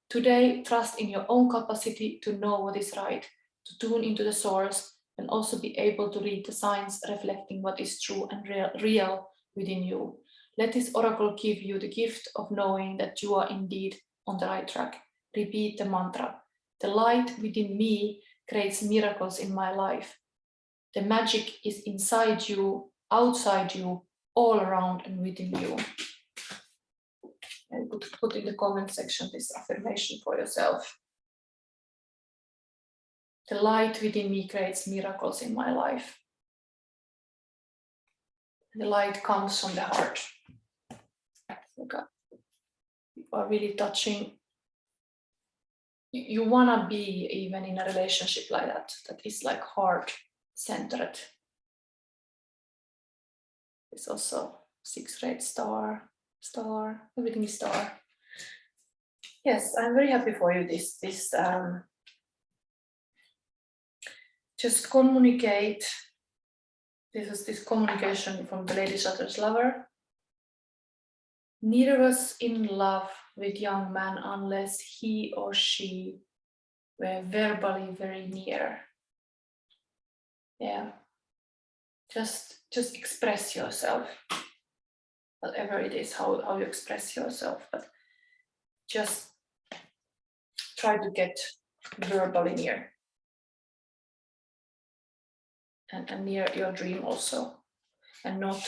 A: Today, trust in your own capacity to know what is right, to tune into the source, and also be able to read the signs reflecting what is true and real within you. Let this oracle give you the gift of knowing that you are indeed on the right track. Repeat the mantra. The light within me creates miracles in my life. The magic is inside you, outside you, all around and within you. And put in the comment section this affirmation for yourself. The light within me creates miracles in my life. The light comes from the heart. Okay. You are really touching. You want to be even in a relationship like that is like heart-centered. It's also 6 red star, everything is star. Yes, I'm very happy for you. Just communicate. This is this communication from the Lady Shatter's lover. Neither was in love with young man unless he or she were verbally very near. Yeah. Just express yourself. Whatever it is, how you express yourself, but just try to get verbally near. And near your dream also. and not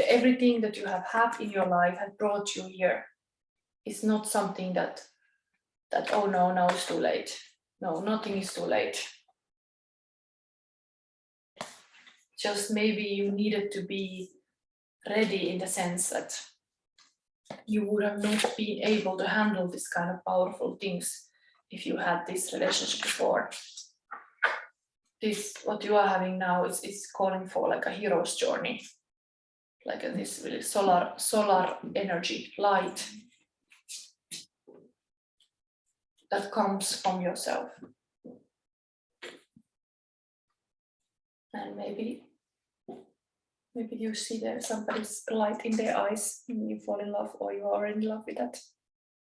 A: everything that you have had in your life had brought you here. It's not something that oh no, now it's too late. No, nothing is too late. Just maybe you needed to be ready in the sense that you would have not been able to handle this kind of powerful things if you had this relationship before. This, what you are having now, is calling for like a hero's journey, like this really solar energy, light that comes from yourself. And maybe you see there somebody's light in their eyes and you fall in love, or you are in love with that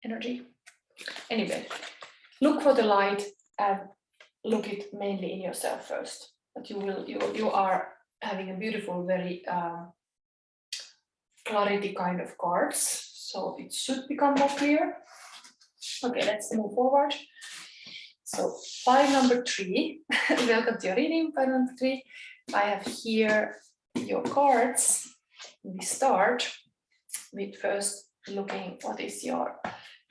A: energy. Anyway, look for the light and look it mainly in yourself first. But you are having a beautiful, very clarity kind of cards, so it should become more clear. Okay, let's move forward. So pile number 3, welcome to your reading, pile number 3. I have here your cards. We start with first looking what is your,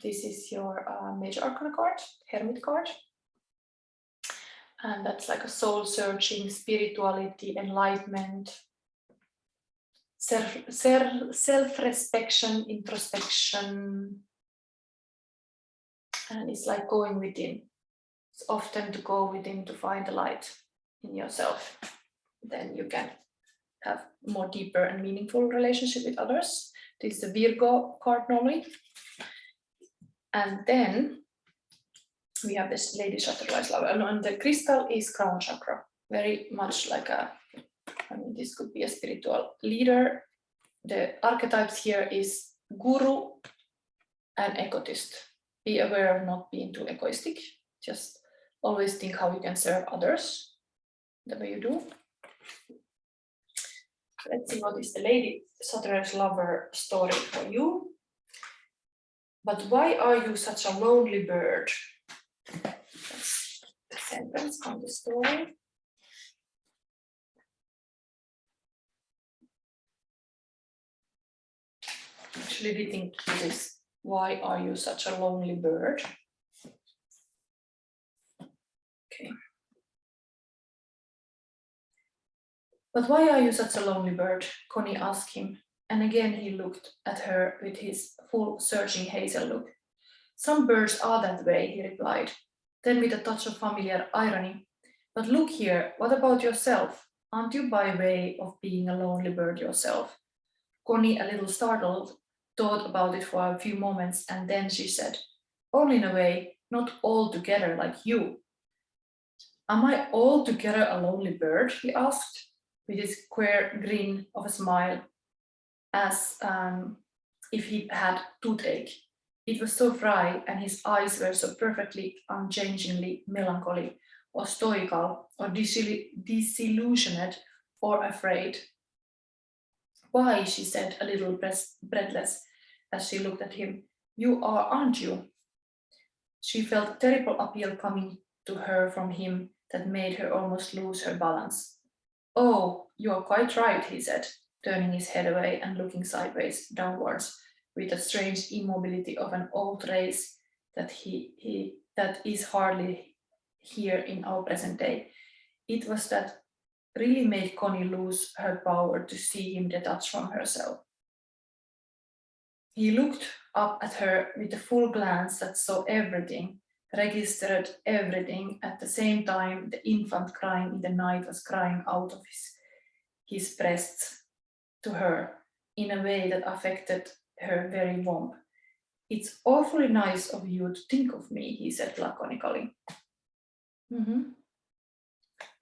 A: this is your major arcana card, Hermit card. And that's like a soul searching, spirituality, enlightenment, self-respection, introspection. And it's like going within. It's often to go within to find the light in yourself. Then you can have more deeper and meaningful relationship with others. This is the Virgo card normally. And then we have this Lady Chatterley's Lover, and the crystal is crown chakra. Very much like a, I mean, this could be a spiritual leader. The archetypes here is guru and egotist. Be aware of not being too egoistic. Just always think how you can serve others the way you do. Let's see what is the Lady Chatterley's Lover story for you. But why are you such a lonely bird? That's the sentence from the story. Actually reading this, why are you such a lonely bird? Okay. But why are you such a lonely bird? Connie asked him, and again he looked at her with his full searching hazel look. Some birds are that way, he replied, then with a touch of familiar irony. But look here, what about yourself? Aren't you by way of being a lonely bird yourself? Connie, a little startled, thought about it for a few moments, and then she said, all in a way, not altogether like you. Am I altogether a lonely bird? He asked, with his queer grin of a smile, as if he had toothache. It was so dry, and his eyes were so perfectly, unchangingly melancholy, or stoical, or disillusioned, or afraid. Why, she said, a little breathless, as she looked at him. You are, aren't you? She felt a terrible appeal coming to her from him that made her almost lose her balance. Oh, you are quite right, he said, turning his head away and looking sideways, downwards, with a strange immobility of an old race that that is hardly here in our present day. It was that really made Connie lose her power to see him detached from herself. He looked up at her with a full glance that saw everything, registered everything. At the same time, the infant crying in the night was crying out of his breasts to her in a way that affected her very warmth. It's awfully nice of you to think of me, he said laconically.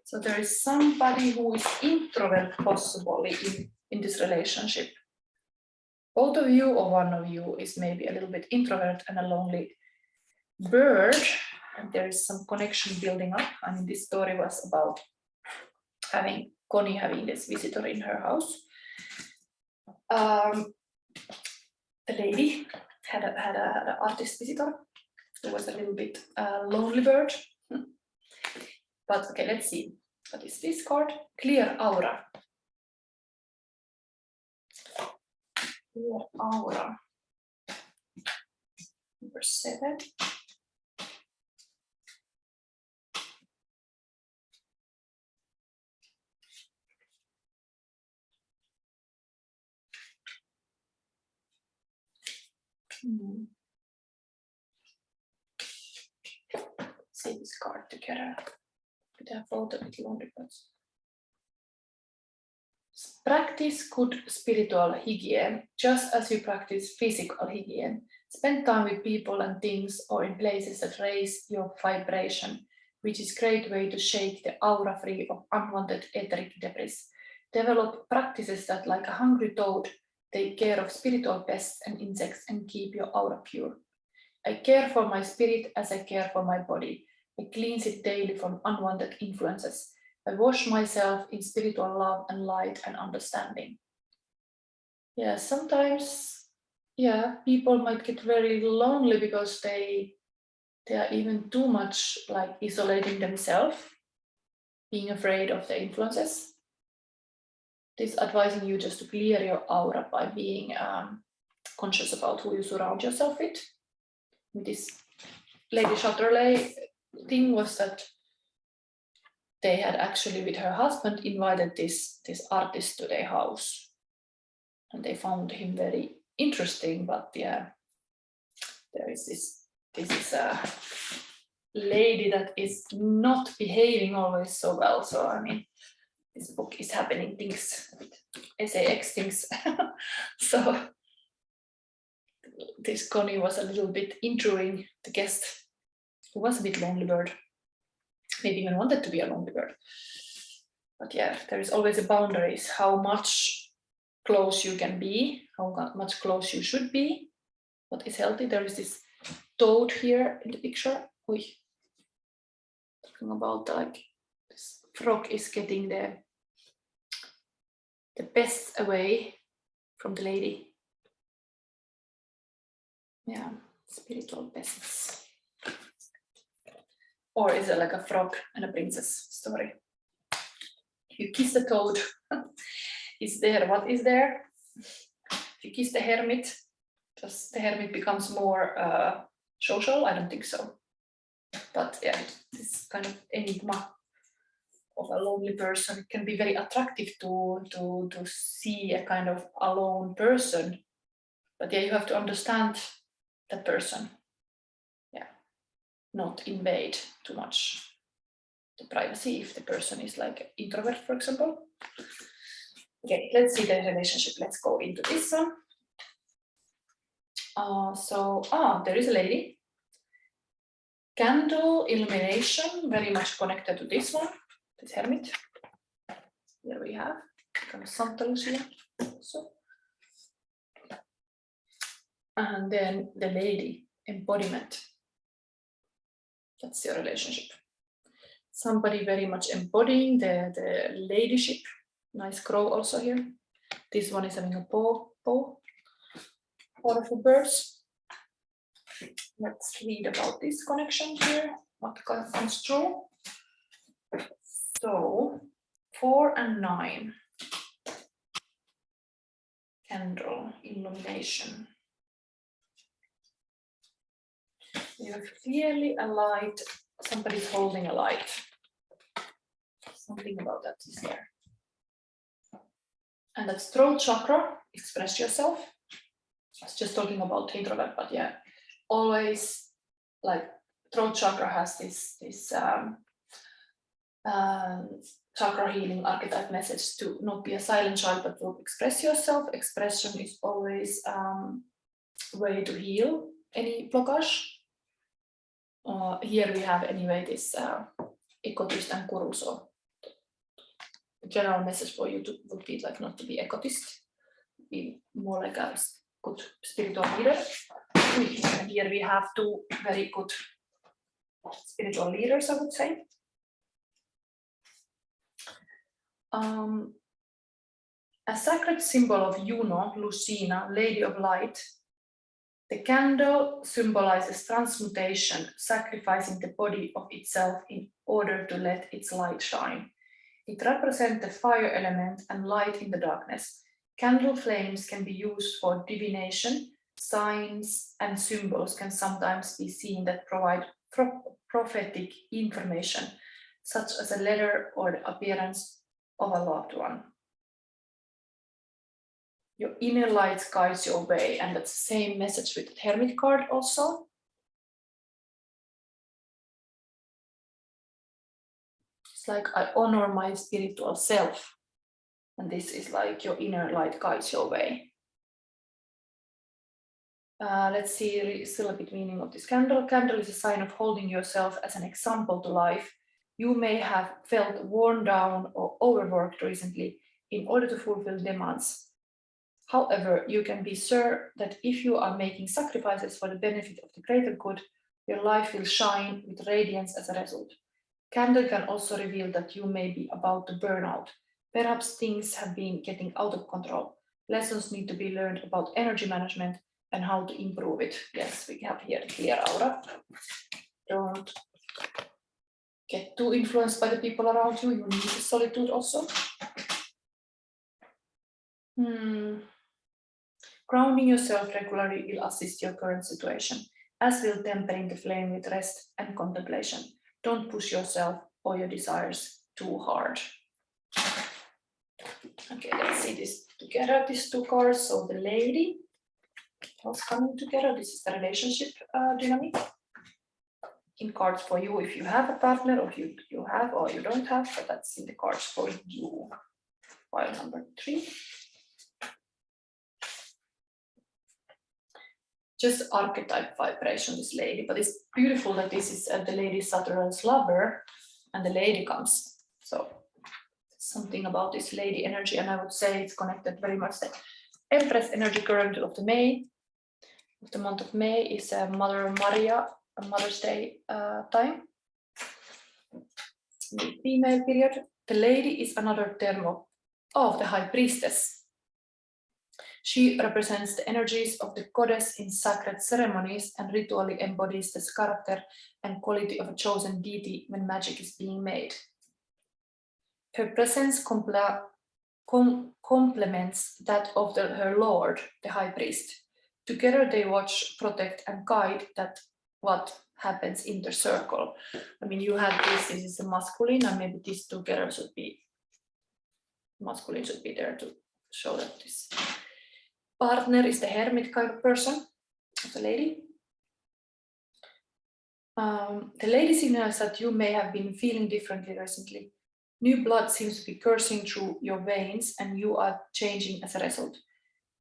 A: So there is somebody who is introvert possibly in this relationship. Both of you or one of you is maybe a little bit introvert and a lonely bird. And there is some connection building up. I mean, this story was about Connie having this visitor in her house. The lady had an artist visitor who was a little bit lonely bird. But okay, let's see. What is this card? Clear aura. Clear aura. Number 7. See this card together. With a photo with lonely birds. Practice good spiritual hygiene, just as you practice physical hygiene. Spend time with people and things or in places that raise your vibration, which is a great way to shake the aura free of unwanted etheric debris. Develop practices that, like a hungry toad, take care of spiritual pests and insects and keep your aura pure. I care for my spirit as I care for my body. I cleanse it daily from unwanted influences. I wash myself in spiritual love and light and understanding. Yeah, sometimes, people might get very lonely because they are even too much like isolating themselves, being afraid of the influences. This advising you just to clear your aura by being conscious about who you surround yourself with. This Lady Chatterley thing was that they had actually, with her husband, invited this artist to their house, and they found him very interesting. But yeah, there is this a lady that is not behaving always so well. So I mean, this book is happening things, SAX things. So this Connie was a little bit intruding the guest, who was a bit lonely bird. Maybe even wanted to be a lonely bird. But yeah, there is always a boundaries, how much close you can be, how much close you should be, what is healthy. There is this toad here in the picture. Talking about like this frog is getting the pests away from the lady. Yeah, spiritual pests. Or is it like a frog and a princess story? You kiss the toad, is there, what is there? If you kiss the hermit, does the hermit becomes more social? I don't think so. But yeah, this kind of enigma of a lonely person can be very attractive to see a kind of alone person. But yeah, you have to understand that person. Yeah, not invade too much the privacy if the person is like an introvert, for example. Okay, let's see the relationship. Let's go into this one. There is a lady. Candle illumination, very much connected to this one, this hermit. Here we have kind of subtles here also. And then the lady, embodiment. That's your relationship. Somebody very much embodying the ladyship. Nice crow also here. This one is having a paw. Wonderful birds. Let's read about this connection here. What comes through? So 4 and 9. Candle illumination. You have clearly a light. Somebody's holding a light. Something about that is there. And that's throat chakra. Express yourself. I was just talking about introvert, but yeah, always like throat chakra has this chakra healing archetype message to not be a silent child, but to express yourself. Expression is always a way to heal any blockage. Here we have anyway this egotist and guru. So the general message for you would be like not to be egotist, be more like a good spiritual leader. And here we have 2 very good spiritual leaders, I would say. A sacred symbol of Juno, Lucina, Lady of Light, the candle symbolizes transmutation, sacrificing the body of itself in order to let its light shine. It represents the fire element and light in the darkness. Candle flames can be used for divination. Signs and symbols can sometimes be seen that provide prophetic information, such as a letter or the appearance of a loved one. Your inner light guides your way, and that's the same message with the Hermit card also. It's like I honor my spiritual self, and this is like your inner light guides your way. Let's see still a bit meaning of this candle. Candle is a sign of holding yourself as an example to life. You may have felt worn down or overworked recently in order to fulfill demands. However, you can be sure that if you are making sacrifices for the benefit of the greater good, your life will shine with radiance as a result. Candle can also reveal that you may be about to burn out. Perhaps things have been getting out of control. Lessons need to be learned about energy management and how to improve it. Yes, we have here the clear aura. Don't get too influenced by the people around you. You need solitude also. Grounding yourself regularly will assist your current situation, as will tempering the flame with rest and contemplation. Don't push yourself or your desires too hard. Okay, let's see this together, these two cards. So the lady, what's coming together? This is the relationship dynamic. In cards for you if you have a partner, or if you have or you don't have, but that's in the cards for you. File number 3. Just archetype vibration, this lady, but it's beautiful that this is the lady Saturn's lover, and the lady comes. So something about this lady energy, and I would say it's connected very much. The Empress energy current of the month of May is Mother Maria, Mother's Day time. The female period. The lady is another term of the High Priestess. She represents the energies of the goddess in sacred ceremonies and ritually embodies the character and quality of a chosen deity when magic is being made. Her presence complements that of her lord, the high priest. Together they watch, protect, and guide that what happens in the circle. I mean, you have this is the masculine, and maybe these together should be masculine, should be there to show that this partner is the hermit kind of person, the lady. The lady signals that you may have been feeling differently recently. New blood seems to be coursing through your veins and you are changing as a result.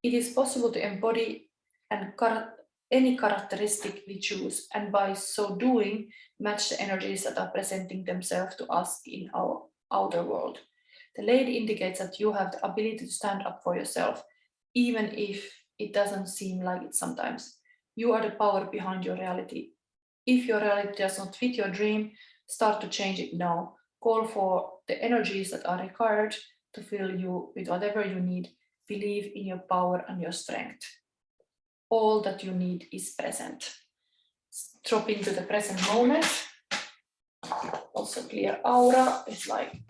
A: It is possible to embody any characteristic we choose, and by so doing, match the energies that are presenting themselves to us in our outer world. The lady indicates that you have the ability to stand up for yourself, even if it doesn't seem like it sometimes. You are the power behind your reality. If your reality does not fit your dream, start to change it now. Call for the energies that are required to fill you with whatever you need. Believe in your power and your strength. All that you need is present. Drop into the present moment. Also clear aura is like,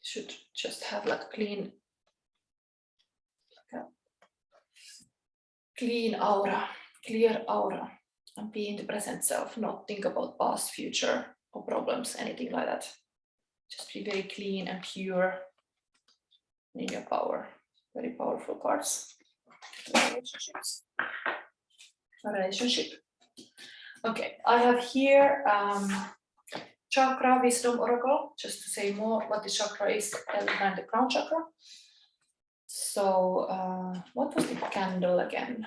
A: should just have like clean aura, clear aura, and be in the present self, not think about past, future, or problems, anything like that. Just be very clean and pure in your power. Very powerful cards. Relationships. A relationship. Okay, I have here chakra wisdom oracle, just to say more what the chakra is, and the crown chakra. So what was the candle again?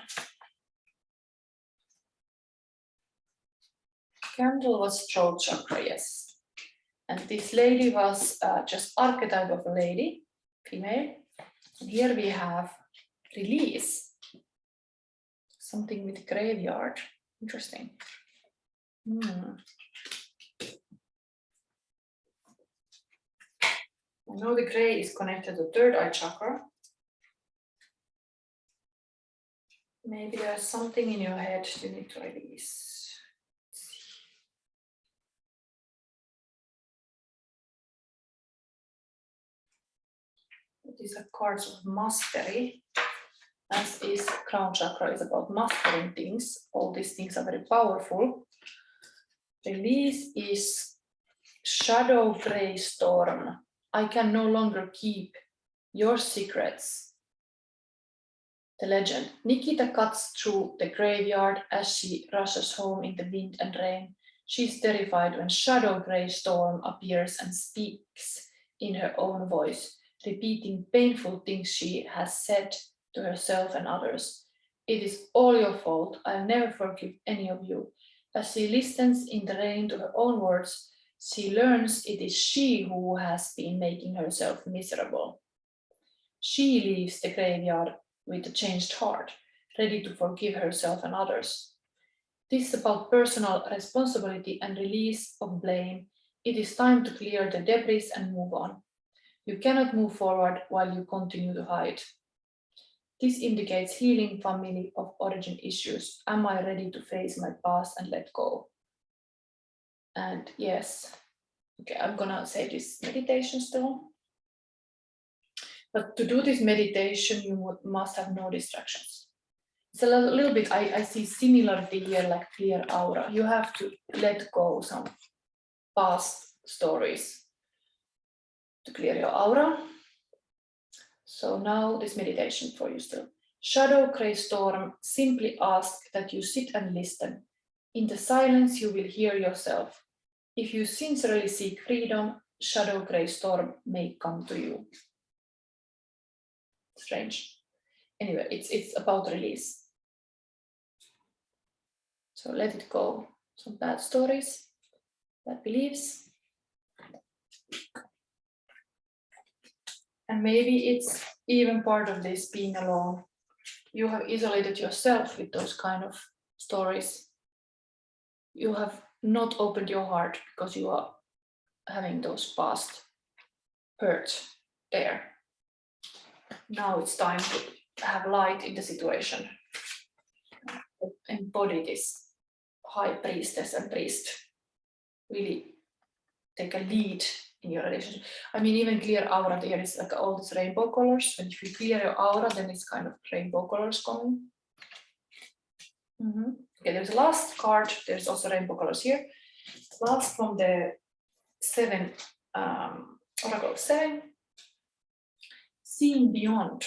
A: Candle was throat chakra, yes. And this lady was just archetype of a lady, female. And here we have release. Something with graveyard. Interesting. I know the gray is connected to third eye chakra. Maybe there's something in your head you need to release. What These are cards of mastery. As is crown chakra is about mastering things. All these things are very powerful. Release is shadow gray storm. I can no longer keep your secrets. The legend. Nikita cuts through the graveyard as she rushes home in the wind and rain. She's terrified when shadow gray storm appears and speaks in her own voice, repeating painful things she has said to herself and others. It is all your fault. I'll never forgive any of you. As she listens in the rain to her own words, she learns it is she who has been making herself miserable. She leaves the graveyard with a changed heart, ready to forgive herself and others. This is about personal responsibility and release of blame. It is time to clear the debris and move on. You cannot move forward while you continue to hide. This indicates healing family of origin issues. Am I ready to face my past and let go? And yes, okay, I'm gonna say this meditation still. But to do this meditation, you must have no distractions. It's a little bit, I see similarity here, like clear aura. You have to let go some past stories to clear your aura. So now this meditation for you still. Shadow gray storm, simply ask that you sit and listen. In the silence, you will hear yourself. If you sincerely seek freedom, shadow gray storm may come to you. Strange. Anyway, it's about release. So let it go. Some bad stories, bad beliefs. And maybe it's even part of this being alone. You have isolated yourself with those kind of stories. You have not opened your heart because you are having those past hurts there. Now it's time to have light in the situation. Embody this high priestess and priest. Really take a lead in your relationship. I mean, even clear aura, there is like all these rainbow colors. And if you clear your aura, then it's kind of rainbow colors coming. Okay, there's the last card. There's also rainbow colors here. Last from the Oracle 7. Seeing beyond.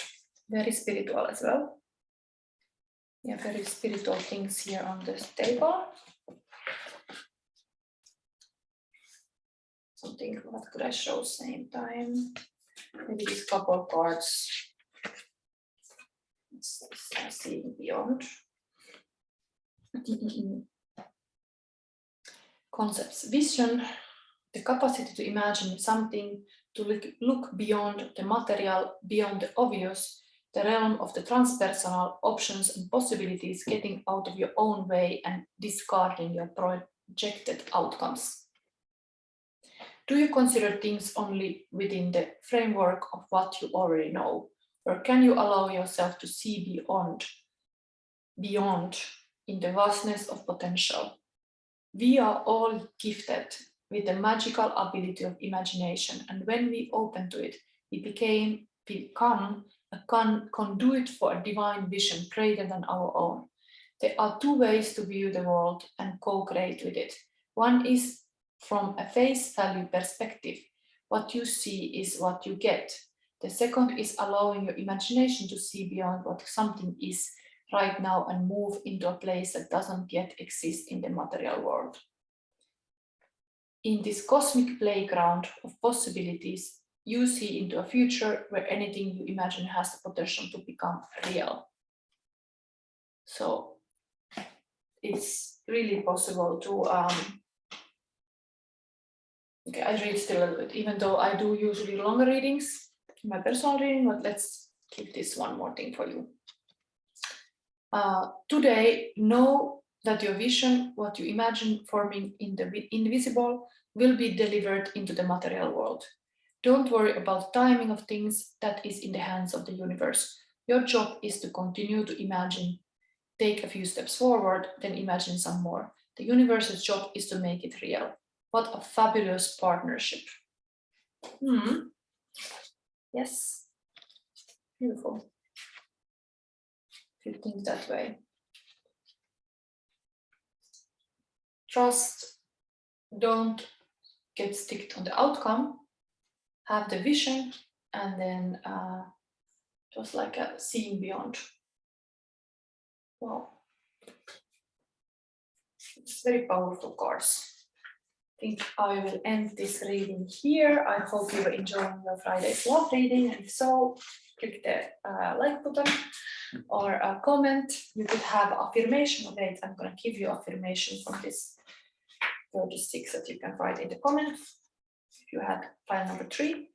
A: Very spiritual as well. Yeah, very spiritual things here on this table. Something, what could I show same time? Maybe these couple cards. Seeing beyond. Concepts. Vision, the capacity to imagine something, to look beyond the material, beyond the obvious, the realm of the transpersonal options and possibilities, getting out of your own way and discarding your projected outcomes. Do you consider things only within the framework of what you already know, or can you allow yourself to see beyond in the vastness of potential? We are all gifted with the magical ability of imagination, and when we open to it, we become a conduit for a divine vision greater than our own. There are two ways to view the world and co-create with it. One is from a face value perspective. What you see is what you get. The second is allowing your imagination to see beyond what something is right now and move into a place that doesn't yet exist in the material world. In this cosmic playground of possibilities, you see into a future where anything you imagine has the potential to become real. So it's really possible to, okay, I read still a little bit, even though I do usually longer readings in my personal reading, but let's keep this one more thing for you. Today, know that your vision, what you imagine forming in the invisible, will be delivered into the material world. Don't worry about timing of things, that is in the hands of the universe. Your job is to continue to imagine, take a few steps forward, then imagine some more. The universe's job is to make it real. What a fabulous partnership. Yes. Beautiful. If you think that way. Trust, don't get sticked on the outcome, have the vision, and then just like a seeing beyond. Wow. It's very powerful cards. I think I will end this reading here. I hope you are enjoying your Friday's love reading, and if so, click the like button or a comment. You could have affirmation. Wait, I'm going to give you affirmation from this 36 that you can write in the comments. If you had pile number 3.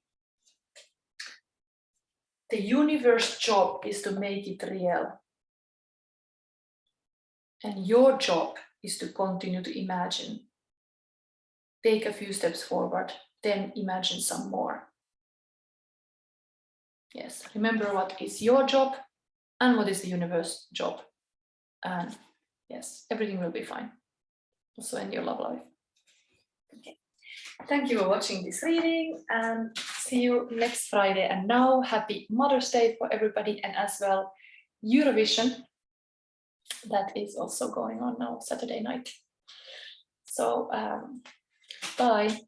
A: The universe's job is to make it real. And your job is to continue to imagine. Take a few steps forward, then imagine some more. Yes, remember what is your job and what is the universe's job. And yes, everything will be fine. Also in your love life. Okay. Thank you for watching this reading, and see you next Friday. And now, happy Mother's Day for everybody, and as well Eurovision. That is also going on now, Saturday night. So, bye.